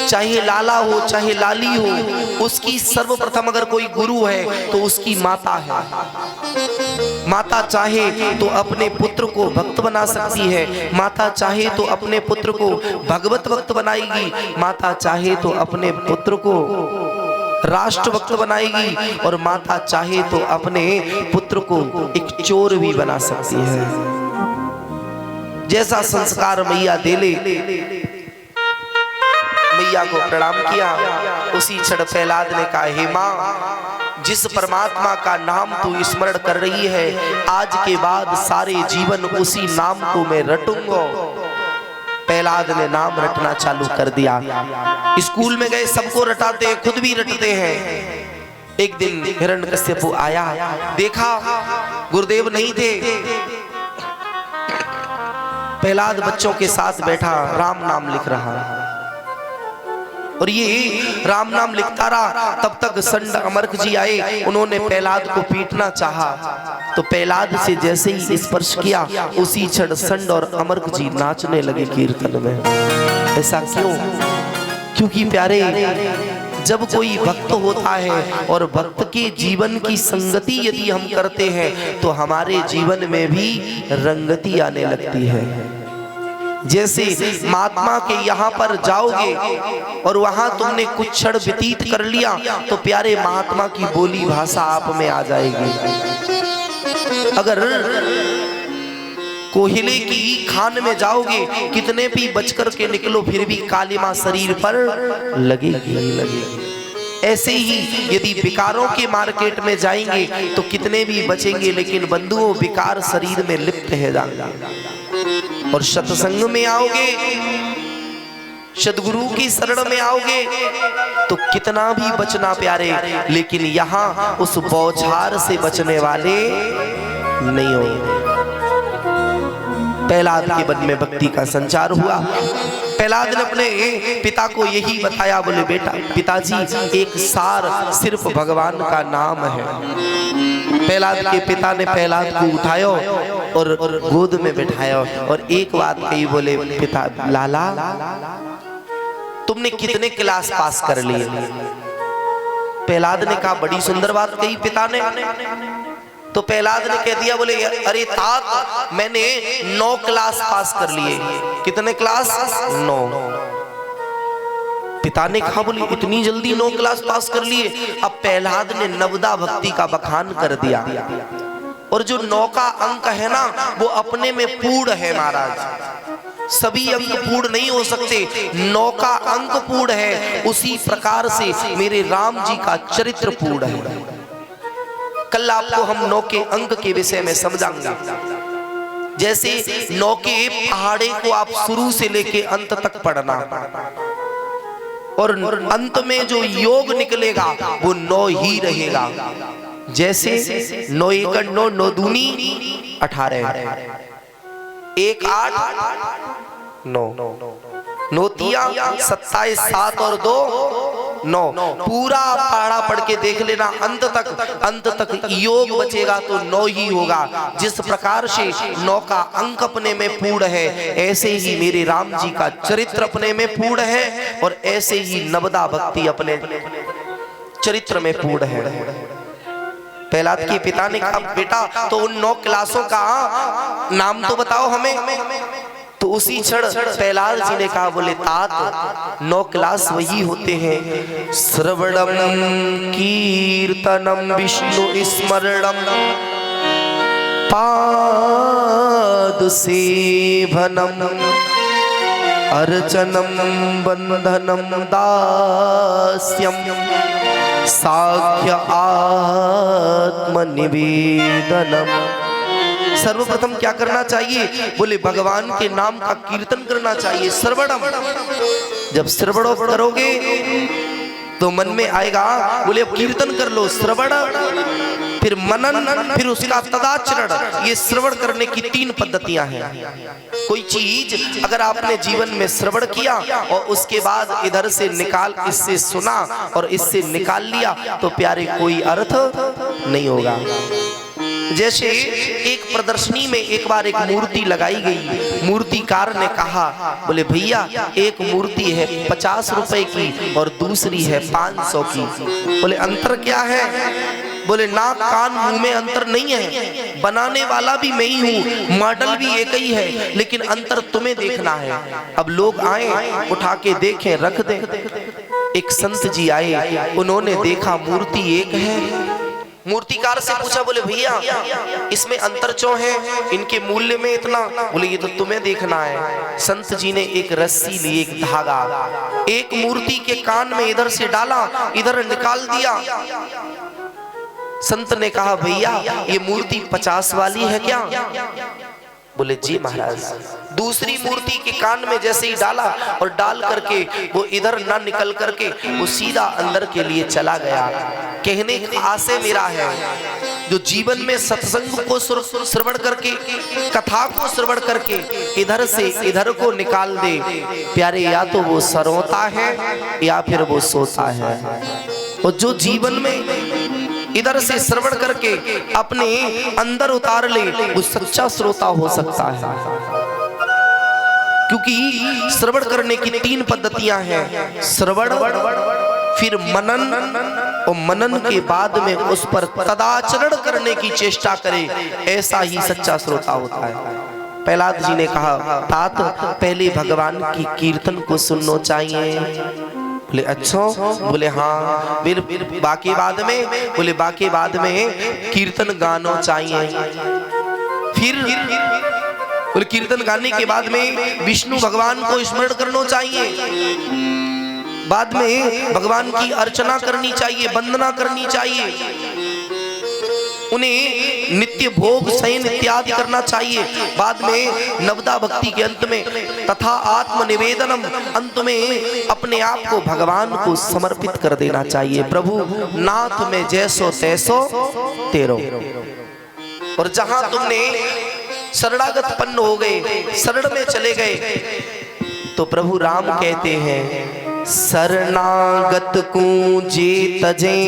चाहे लाला हो चाहे लाली हो, उसकी सर्वप्रथम अगर कोई गुरु है तो उसकी माता है। माता चाहे तो अपने पुत्र को भक्त बना सकती है, माता चाहे तो अपने पुत्र को भगवत भक्त बनाएगी, माता चाहे तो अपने पुत्र को राष्ट्र भक्त बनाएगी, और माता चाहे तो अपने पुत्र को एक चोर भी बना सकती है। जैसा संस्कार मैया दे ले। मैया को प्रणाम किया। उसी क्षण प्रहलाद ने कहा, हे माँ, जिस परमात्मा का नाम तू स्मरण कर रही है, आज के बाद सारे जीवन उसी नाम को मैं रटूंगा। प्रहलाद ने नाम रटना चालू कर दिया। स्कूल में गए, सबको रटाते हैं, खुद भी रटते हैं। एक दिन हिरण्यकश्यप आया, देखा गुरुदेव नहीं थे। प्रहलाद बच्चों के साथ बैठा राम नाम लिख रहा, और ये राम नाम लिखता रहा। तब तक संड अमरक जी आए, उन्होंने प्रहलाद को पीटना चाहा, तो प्रहलाद से जैसे ही स्पर्श किया, उसी क्षण संड और अमरक जी नाचने लगे कीर्तन में। ऐसा क्यों? क्योंकि प्यारे, जब कोई भक्त होता है और भक्त के जीवन की संगति यदि हम करते हैं, तो हमारे जीवन में भी रंगति आने लगती है। जैसे महात्मा के यहाँ पर जाओगे और वहां तुमने कुछ क्षण व्यतीत कर लिया, तो प्यारे महात्मा की बोली भाषा आप में आ जाएगी। अगर कोयले की खान में जाओगे, कितने भी बचकर के निकलो, फिर भी कालिमा शरीर पर लगेगी। ऐसे ही यदि विकारों के मार्केट में जाएंगे तो कितने भी बचेंगे, लेकिन बंधुओं, विकार शरीर में लिप्त है जाएंगे। और सत्संग में आओगे, सदगुरु की शरण में आओगे, तो कितना भी बचना प्यारे, लेकिन यहाँ उस बौछार से बचने वाले नहीं होंगे। प्रहलाद के मन में भक्ति का संचार हुआ। प्रहलाद ने अपने पिता को यही बताया, बोले बेटा, पिताजी, एक सार सिर्फ भगवान का नाम है। प्रहलाद के पिता ने प्रहलाद को उठाया और गोद में बिठाया और एक बात कही, बोले पिता, लाला, तुमने कितने क्लास पास कर लिए? प्रहलाद ने कहा, बड़ी सुंदर बात कही पिता ने। तो प्रहलाद ने कह दिया, बोले अरे तात, मैंने 9 क्लास पास कर लिए। कितने क्लास? 9। पिता ने कहा बोले इतनी जल्दी 9 क्लास पास कर लिए। अब प्रहलाद ने नवदा भक्ति का बखान कर दिया। और जो 9 का अंक है ना वो अपने में पूर्ण है महाराज, सभी अंक पूर्ण नहीं हो सकते, 9 का अंक पूर्ण है। उसी प्रकार से मेरे राम जी का चरित्र पूर्ण है। कल आपको हम 9 के अंक के विषय में समझाएंगे। जैसे 9 के पहाड़े को आप शुरू से लेके अंत तक पढ़ना, और अंत में जो योग निकलेगा वो 9 ही रहेगा। जैसे 9 एकड़ 9, 9 दूनी 18, 1 8 9, 9 तिया 27, 7 और 2 9। पूरा पहाड़ा पढ़ के देख लेना, अंत तक योग बचेगा तो 9 ही होगा। जिस प्रकार से 9 का अंक अपने में पूर्ण है, ऐसे ही मेरे राम जी का चरित्र अपने में पूर्ण है, और ऐसे ही नवदा भक्ति अपने चरित्र में पूर्ण है। प्रहलाद के पिता ने कहा बेटा तो उन 9 क्लासों का नाम तो बताओ हमें। तो उसी क्षण प्रहलाद जी ने कहा बोले तात 9 क्लास वही होते हैं, श्रवणम कीर्तनम विष्णु स्मरणम पाद सेवनम अर्चनम बंधनम दास्यम साख्य आत्मनिवेदनम। सर्वप्रथम क्या करना चाहिए बोले भगवान के नाम का कीर्तन करना चाहिए। श्रवणम, जब श्रवण करोगे तो मन में आएगा बोले अब कीर्तन कर लो, श्रवण फिर मनन फिर उसका तदाचरण। ये श्रवण करने की 3 पद्धतियां हैं। कोई चीज अगर आपने जीवन में श्रवण किया और उसके बाद इधर से निकाल इससे सुना और इससे निकाल लिया तो प्यारे कोई अर्थ नहीं होगा। जैसे एक प्रदर्शनी में एक बार एक मूर्ति लगाई गई, मूर्तिकार ने कहा बोले भैया एक मूर्ति है 50 रुपए की और दूसरी है 500 की। बोले अंतर क्या है? बोले नाक कान मुंह में अंतर नहीं है, बनाने वाला भी मैं ही हूँ, मॉडल भी एक ही है, लेकिन अंतर तुम्हें देखना है। अब लोग आए उठा के देखें रख दें। एक संत जी आए, उन्होंने देखा मूर्ति एक है। मूर्तिकार से पूछा बोले भैया इसमें अंतर क्यों है, इनके मूल्य में इतना? बोले ये तो तुम्हें देखना है। संत जी ने एक रस्सी ली, एक धागा, एक मूर्ति के कान में इधर से डाला, इधर निकाल दिया। संत ने कहा भैया ये मूर्ति 50 वाली है क्या? बोले जी महाराज। दूसरी मूर्ति के कान में जैसे ही डाला और डाल करके वो इधर ना निकल करके वो सीधा अंदर के लिए चला गया। कहने का आशय मेरा है जो जीवन में सत्संग को श्रवण करके, कथा को श्रवण करके इधर से इधर को निकाल दे प्यारे, या तो वो सरोता है या फिर वो सोता है। और जो जीवन में इधर से श्रवण करके अपने अंदर उतार ले वो सच्चा श्रोता हो सकता है। क्योंकि श्रवण करने की 3 पद्धतियां हैं, श्रवण फिर मनन और मनन के बाद में उस पर तदाचरण करने की चेष्टा करे, ऐसा ही सच्चा श्रोता होता है। प्रहलाद जी ने कहा तात पहले भगवान की कीर्तन को सुनना चाहिए। बोले अच्छा? बोले हाँ। बाकी बाद में? बोले बाकी बाद में कीर्तन गाना चाहिए। फिर बोले कीर्तन गाने के बाद में विष्णु भगवान को स्मरण करना चाहिए, बाद में भगवान की अर्चना करनी चाहिए, वंदना करनी चाहिए, उन्हें नित्य भोग शयन इत्यादि करना चाहिए। बाद में नवदा भक्ति के अंत में तथा आत्मनिवेदनम, अंत में अपने आप को भगवान को समर्पित कर देना चाहिए। प्रभु नाथ में जैसो तैसो तेरो। और जहां तुमने शरणागत पन्न हो गए, शरण में चले गए, तो प्रभु राम कहते हैं शरणागत को जे तजे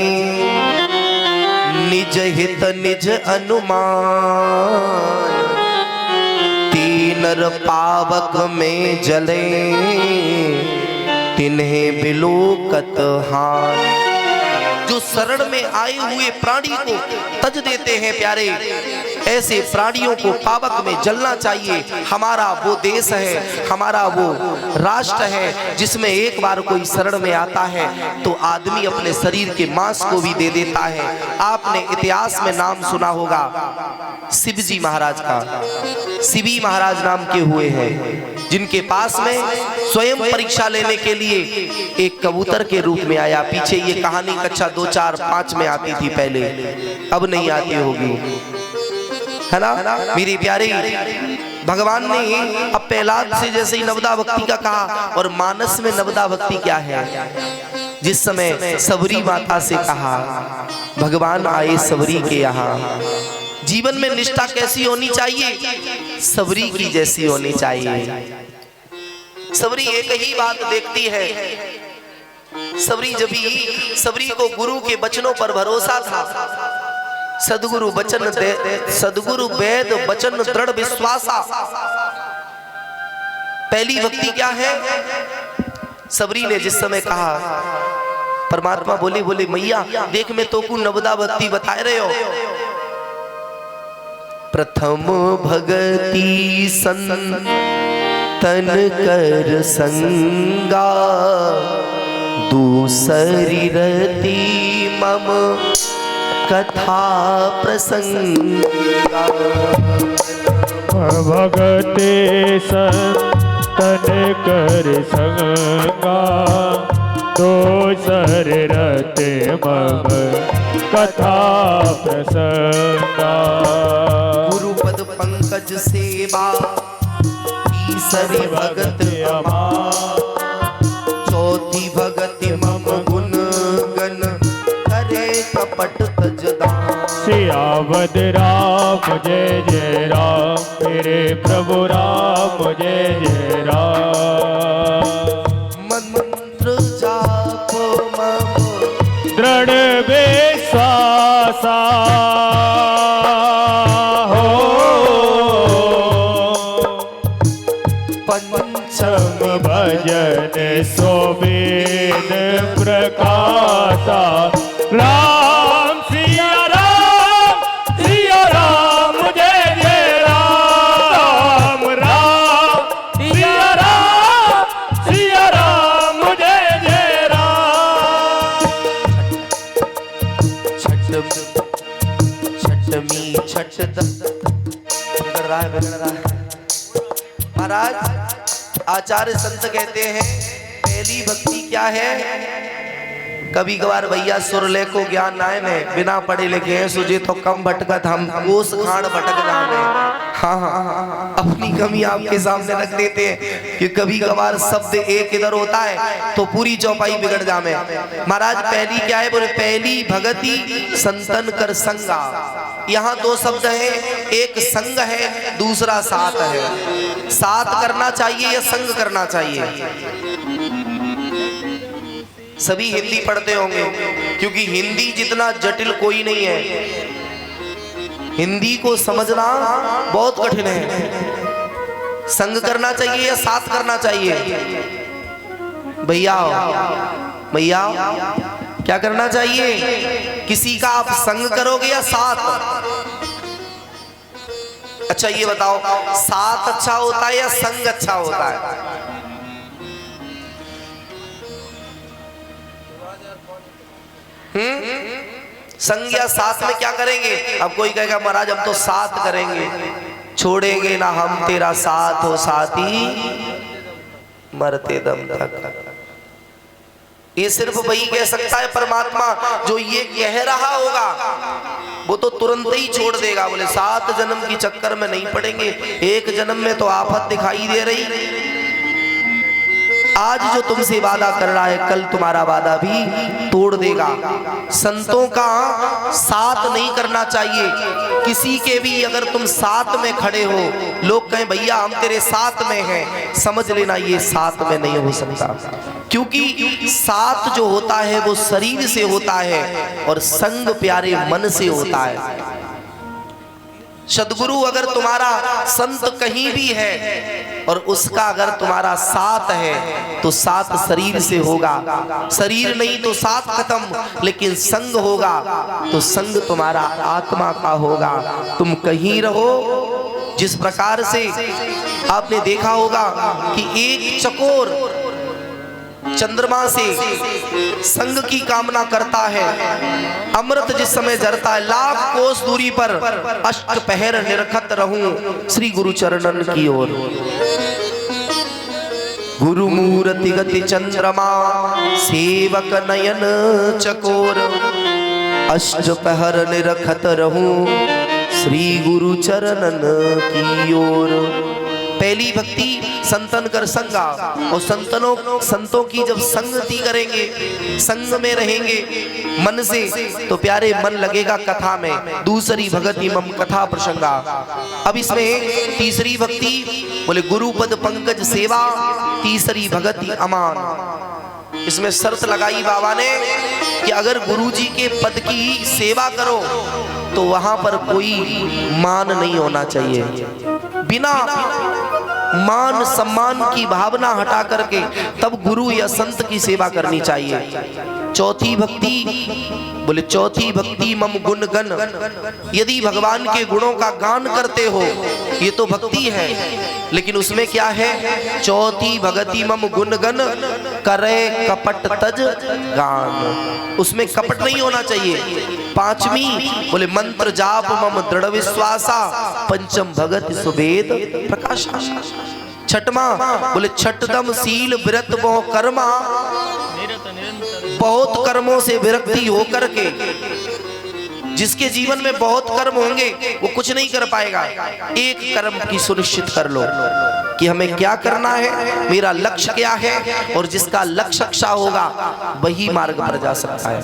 निज हित निज अनुमान, तीनर पावक में जले तिन्हें बिलोकत हान। जो शरण में आए हुए प्राणी को तज देते हैं प्यारे, ऐसे प्राणियों को पावक में जलना चाहिए। हमारा वो देश है, हमारा वो राष्ट्र है जिसमें एक बार कोई शरण में आता है तो आदमी अपने शरीर के मांस को भी दे देता है। आपने इतिहास में नाम सुना होगा शिवजी महाराज का। शिवी महाराज नाम के हुए हैं जिनके पास में स्वयं परीक्षा लेने के लिए एक कबूतर के रूप में आया। पीछे ये कहानी कक्षा 2, 4, 5 में आती थी पहले, अब नहीं आती होगी, है ना मेरी प्यारी। भगवान ने अब प्रहलाद से जैसे ही नवदा भक्ति का कहा, और मानस में नवदा भक्ति क्या है, जिस समय सबरी माता से कहा भगवान आए सबरी के यहाँ। जीवन में निष्ठा कैसी होनी चाहिए, सबरी की जैसी होनी चाहिए। सबरी एक ही बात देखती है। सबरी को गुरु के वचनों पर भरोसा था। सदगुरु वचन सदगुरु वेद वचन दृढ़ विश्वासा। पहली भक्ति क्या है, सबरी ने जिस समय कहा, परमात्मा बोले मैया देख मैं तो को नवदा भक्ति बता रहे हो। प्रथम भगति संतन कर संगा, दूसरी रति मम कथा प्रसंगा। भगते संतन कर संगा, दूसर रते मम कथा प्रसंगा। गुरुपद पंकज सेवा तीसरी भगत अमा, चौथी भगति मम गुण गण करे कपट तजदा। सियावद राम जय जय राम, मेरे प्रभु राम जय जय राम। मंत्र जाप मम दृढ़ विश्वासा हो, पंचम भजन सोवेद प्रकाशा। राम सिया राम जय जय राम, राम सिया राम जय जय राम। छठमी छठ बिगड़ रहा है। महाराज आचार्य संत कहते हैं पहली भक्ति क्या है। कभी कभार भैया सुरले को ज्ञान आए में बिना पढ़े लिखे हैं, सुझे तो कम भटकत हम कोस खान भटक जाने। हाँ, अपनी कमी आपके सामने रख देते हैं कि कभी कभार शब्द एक इधर होता है तो पूरी चौपाई बिगड़ जामे। महाराज पहली क्या है, बोले पहली भगति संतन कर संगा। यहाँ दो शब्द है, एक संग है, दूसरा साथ है। साथ करना चाहिए या संग करना चाहिए। सभी हिंदी पढ़ते होंगे क्योंकि हिंदी जितना जटिल कोई नहीं है। हिंदी को समझना बहुत कठिन है। संग करना चाहिए या साथ करना चाहिए? भैया भैया क्या करना चाहिए? किसी का आप संग करोगे या साथ? अच्छा ये बताओ, साथ अच्छा होता है या संग अच्छा होता है? संग या साथ में क्या करेंगे? अब कोई कहेगा महाराज हम तो साथ करेंगे, छोड़ेंगे ना हम तेरा साथ हो साथी मरते दम तक। ये सिर्फ वही कह सकता है परमात्मा जो ये कह रहा होगा, वो तो तुरंत ही छोड़ देगा। बोले 7 जन्म की चक्कर में नहीं पड़ेंगे, एक जन्म में तो आफत दिखाई दे रही। आज जो तुमसे वादा कर रहा है कल तुम्हारा वादा भी तोड़ देगा। संतों का साथ नहीं करना चाहिए। किसी के भी अगर तुम साथ में खड़े हो, लोग कहें भैया हम तेरे साथ में हैं, समझ लेना ये साथ में नहीं हो सकता। क्योंकि साथ जो होता है वो शरीर से होता है और संग प्यारे मन से होता है। सदगुरु अगर तुम्हारा संत कहीं भी है और उसका अगर तुम्हारा साथ है तो साथ शरीर से होगा, शरीर नहीं तो साथ खत्म, लेकिन संग होगा तो संग तुम्हारा आत्मा का होगा। तुम कहीं रहो। जिस प्रकार से आपने देखा होगा कि एक चकोर चंद्रमा से संग की कामना करता है, अमृत जिस समय जरता है, लाख कोस दूरी पर अष्ट पहर निरखत रहूं श्री गुरु चरणन की ओर। गुरु मूर्ति गति चंद्रमा सेवक नयन चकोर, अष्ट पहर निरखत रहूं श्री गुरु चरणन की ओर। पहली भक्ति संतन कर संगा, और संतों की जब संगति करेंगे, संग में रहेंगे मन से, तो प्यारे मन लगेगा कथा में। दूसरी भगति मम कथा प्रसंगा। अब इसमें तीसरी भक्ति बोले गुरु पद पंकज सेवा, तीसरी भगति अमान। इसमें शर्त लगाई बाबा ने कि अगर गुरु जी के पद की सेवा करो तो वहां पर कोई मान नहीं होना चाहिए। बिना मान सम्मान की भावना हटा करके तब गुरु या संत की सेवा करनी चाहिए। चौथी भक्ति बोले चौथी भक्ति मम गुण गण। यदि भगवान के गुणों का गान करते हो, ये तो भक्ति है, लेकिन उसमें क्या है? चौथी भगति मम गुण गण करे कपट तज गान। उसमें कपट नहीं होना चाहिए। पांचवी बोले मंत्र जाप मम दृढ़ विश्वासा, पंचम भगत सुवेद प्रकाशा। छठवा बोले छठदम शील व्रत बहु कर्मा, बहुत कर्मों से विरक्ति होकर के, जिसके जीवन में बहुत कर्म होंगे वो कुछ नहीं कर पाएगा। एक कर्म की सुनिश्चित कर लो कि हमें क्या करना है, मेरा लक्ष्य क्या है, और जिसका लक्ष्य अच्छा होगा वही मार्ग पर जा सकता है।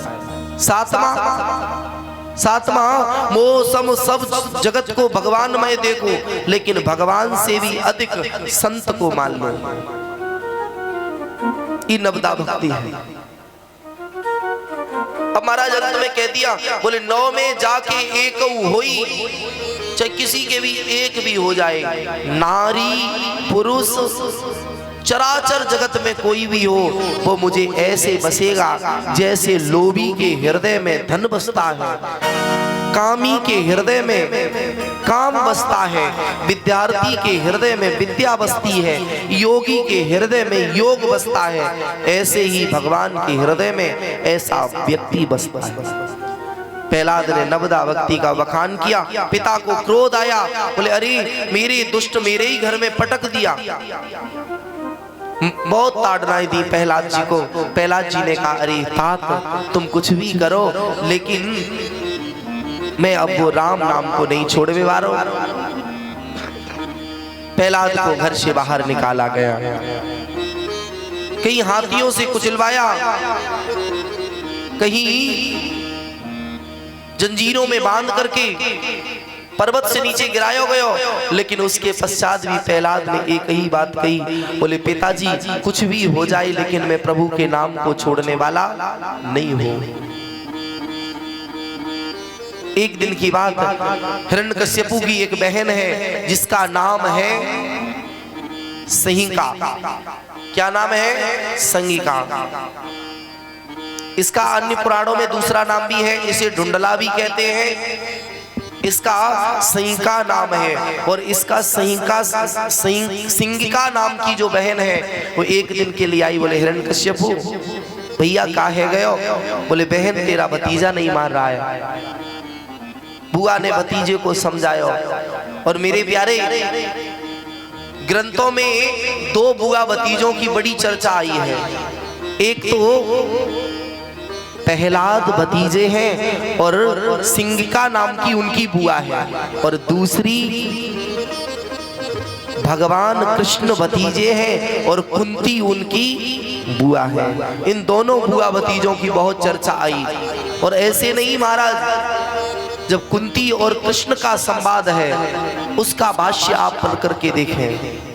सातवां मोह सम सब जगत को भगवानमय देखो, लेकिन भगवान से भी अधिक संत को मान लो। ये नवदा भक्ति है। अब महाराज अंत में कह दिया बोले नौ में जाके एक होई, चाहे किसी के भी एक भी हो जाए, नारी पुरुष चराचर जगत में कोई भी हो, वो मुझे ऐसे बसेगा जैसे लोभी के हृदय में धन बसता है, कामी के हृदय में काम बसता है, विद्यार्थी के हृदय में विद्या बसती है, योगी के हृदय में योग बसता है, ऐसे ही भगवान के हृदय में ऐसा व्यक्ति बसता है। प्रहलाद ने नवदा भक्ति का बखान किया। पिता को क्रोध आया, बोले अरे मेरे दुष्ट मेरे ही घर में पटक दिया। बहुत ताड़नाएं दी प्रहलाद जी को। प्रहलाद जी ने कहा अरे तात तुम कुछ भी करो, लेकिन मैं अब वो राम नाम को नहीं छोड़ने वाला हूं। प्रहलाद को घर से बाहर निकाला गया, कहीं हाथियों से कुचलवाया, कहीं जंजीरों में बांध करके पर्वत से नीचे गिराया गया। लेकिन उसके पश्चात भी प्रहलाद ने एक ही बात कही, बोले पिताजी कुछ भी हो जाए लेकिन मैं प्रभु के नाम को छोड़ने वाला नहीं हूं। एक दिन की बात, हिरण्यकश्यपु की एक बहन है जिसका नाम है सहिका। क्या नाम है? संगिका। इसका अन्य पुराणों में दूसरा नाम भी है, इसे ढूंढला भी कहते हैं। इसका सहिका नाम है, और इसका सिंगिका नाम की जो बहन है वो एक दिन के लिए आई। बोले हिरण्यकश्यपु भैया काहे गयो? बोले बहन तेरा भतीजा नहीं मान रहा है। बुआ ने भतीजे को समझाया, और मेरे प्यारे ग्रंथों में दो बुआ भतीजों की बड़ी चर्चा आई है। एक तो प्रहलाद भतीजे हैं और सिंगिका नाम की उनकी बुआ है, और दूसरी भगवान कृष्ण भतीजे हैं और कुंती उनकी बुआ है। इन दोनों बुआ भतीजों की बहुत चर्चा आई। और ऐसे नहीं महाराज, जब कुंती और कृष्ण का संवाद है उसका भाष्य आप पढ़ करके देखें।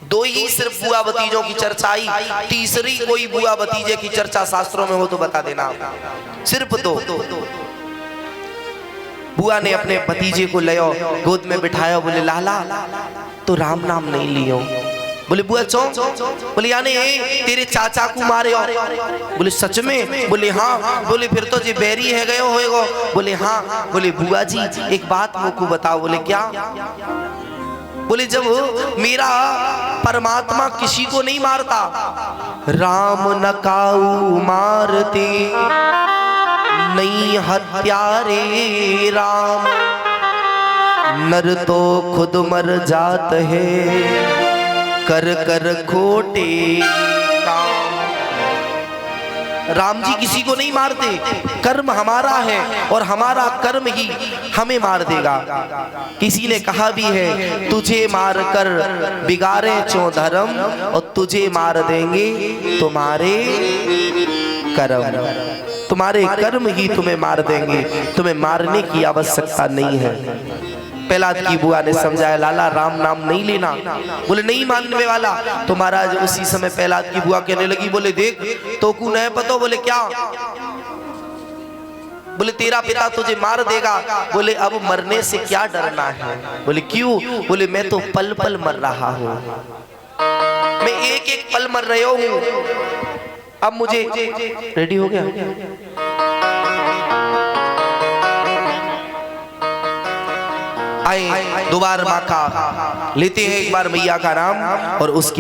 दो ही सिर्फ बुआ भतीजों की चर्चा आई, तीसरी कोई बुआ भतीजे की चर्चा शास्त्रों में हो तो बता देना। सिर्फ दो। बुआ ने अपने भतीजे को लियो, गोद में बिठाया, बोले लाला तो राम नाम नहीं लियो। बोले बुआ चौ, बोले यानी तेरे चाचा को मारे हो। बोले सच में? बोले हाँ। बोले फिर तो जी बैरी है गयो होएगो। बोले हाँ। बोले बुआ जी एक बात मुझको बताओ। बोले क्या? बोले जब मेरा परमात्मा किसी को नहीं मारता, राम न काऊ मारते नहीं हत्यारे राम, नर तो खुद मर जात है कर कर खोटे काम। राम जी किसी को नहीं मारते, कर्म हमारा है और हमारा कर्म ही हमें मार देगा। किसी ने कहा भी है तुझे मार कर बिगाड़े चो धर्म, और तुझे मार देंगे तुम्हारे कर्म। तुम्हारे कर्म ही तुम्हें मार देंगे, तुम्हें मारने की आवश्यकता नहीं है। प्रहलाद की बुआ ने समझाया लाला राम नाम नहीं लेना। बोले नहीं मानने वाला। तो महाराज उसी समय प्रहलाद की बुआ कहने लगी, बोले देख तो को नहीं पता। बोले क्या? बोले तेरा पिता तुझे मार देगा। बोले अब मरने से क्या डरना है? बोले क्यों? बोले मैं तो पल पल मर रहा हूँ, मैं एक एक पल मर रहा हूँ। अब मुझे रेडी हो गया। आए दोबारा माँ का लेते हैं एक बार मैया का नाम और उसके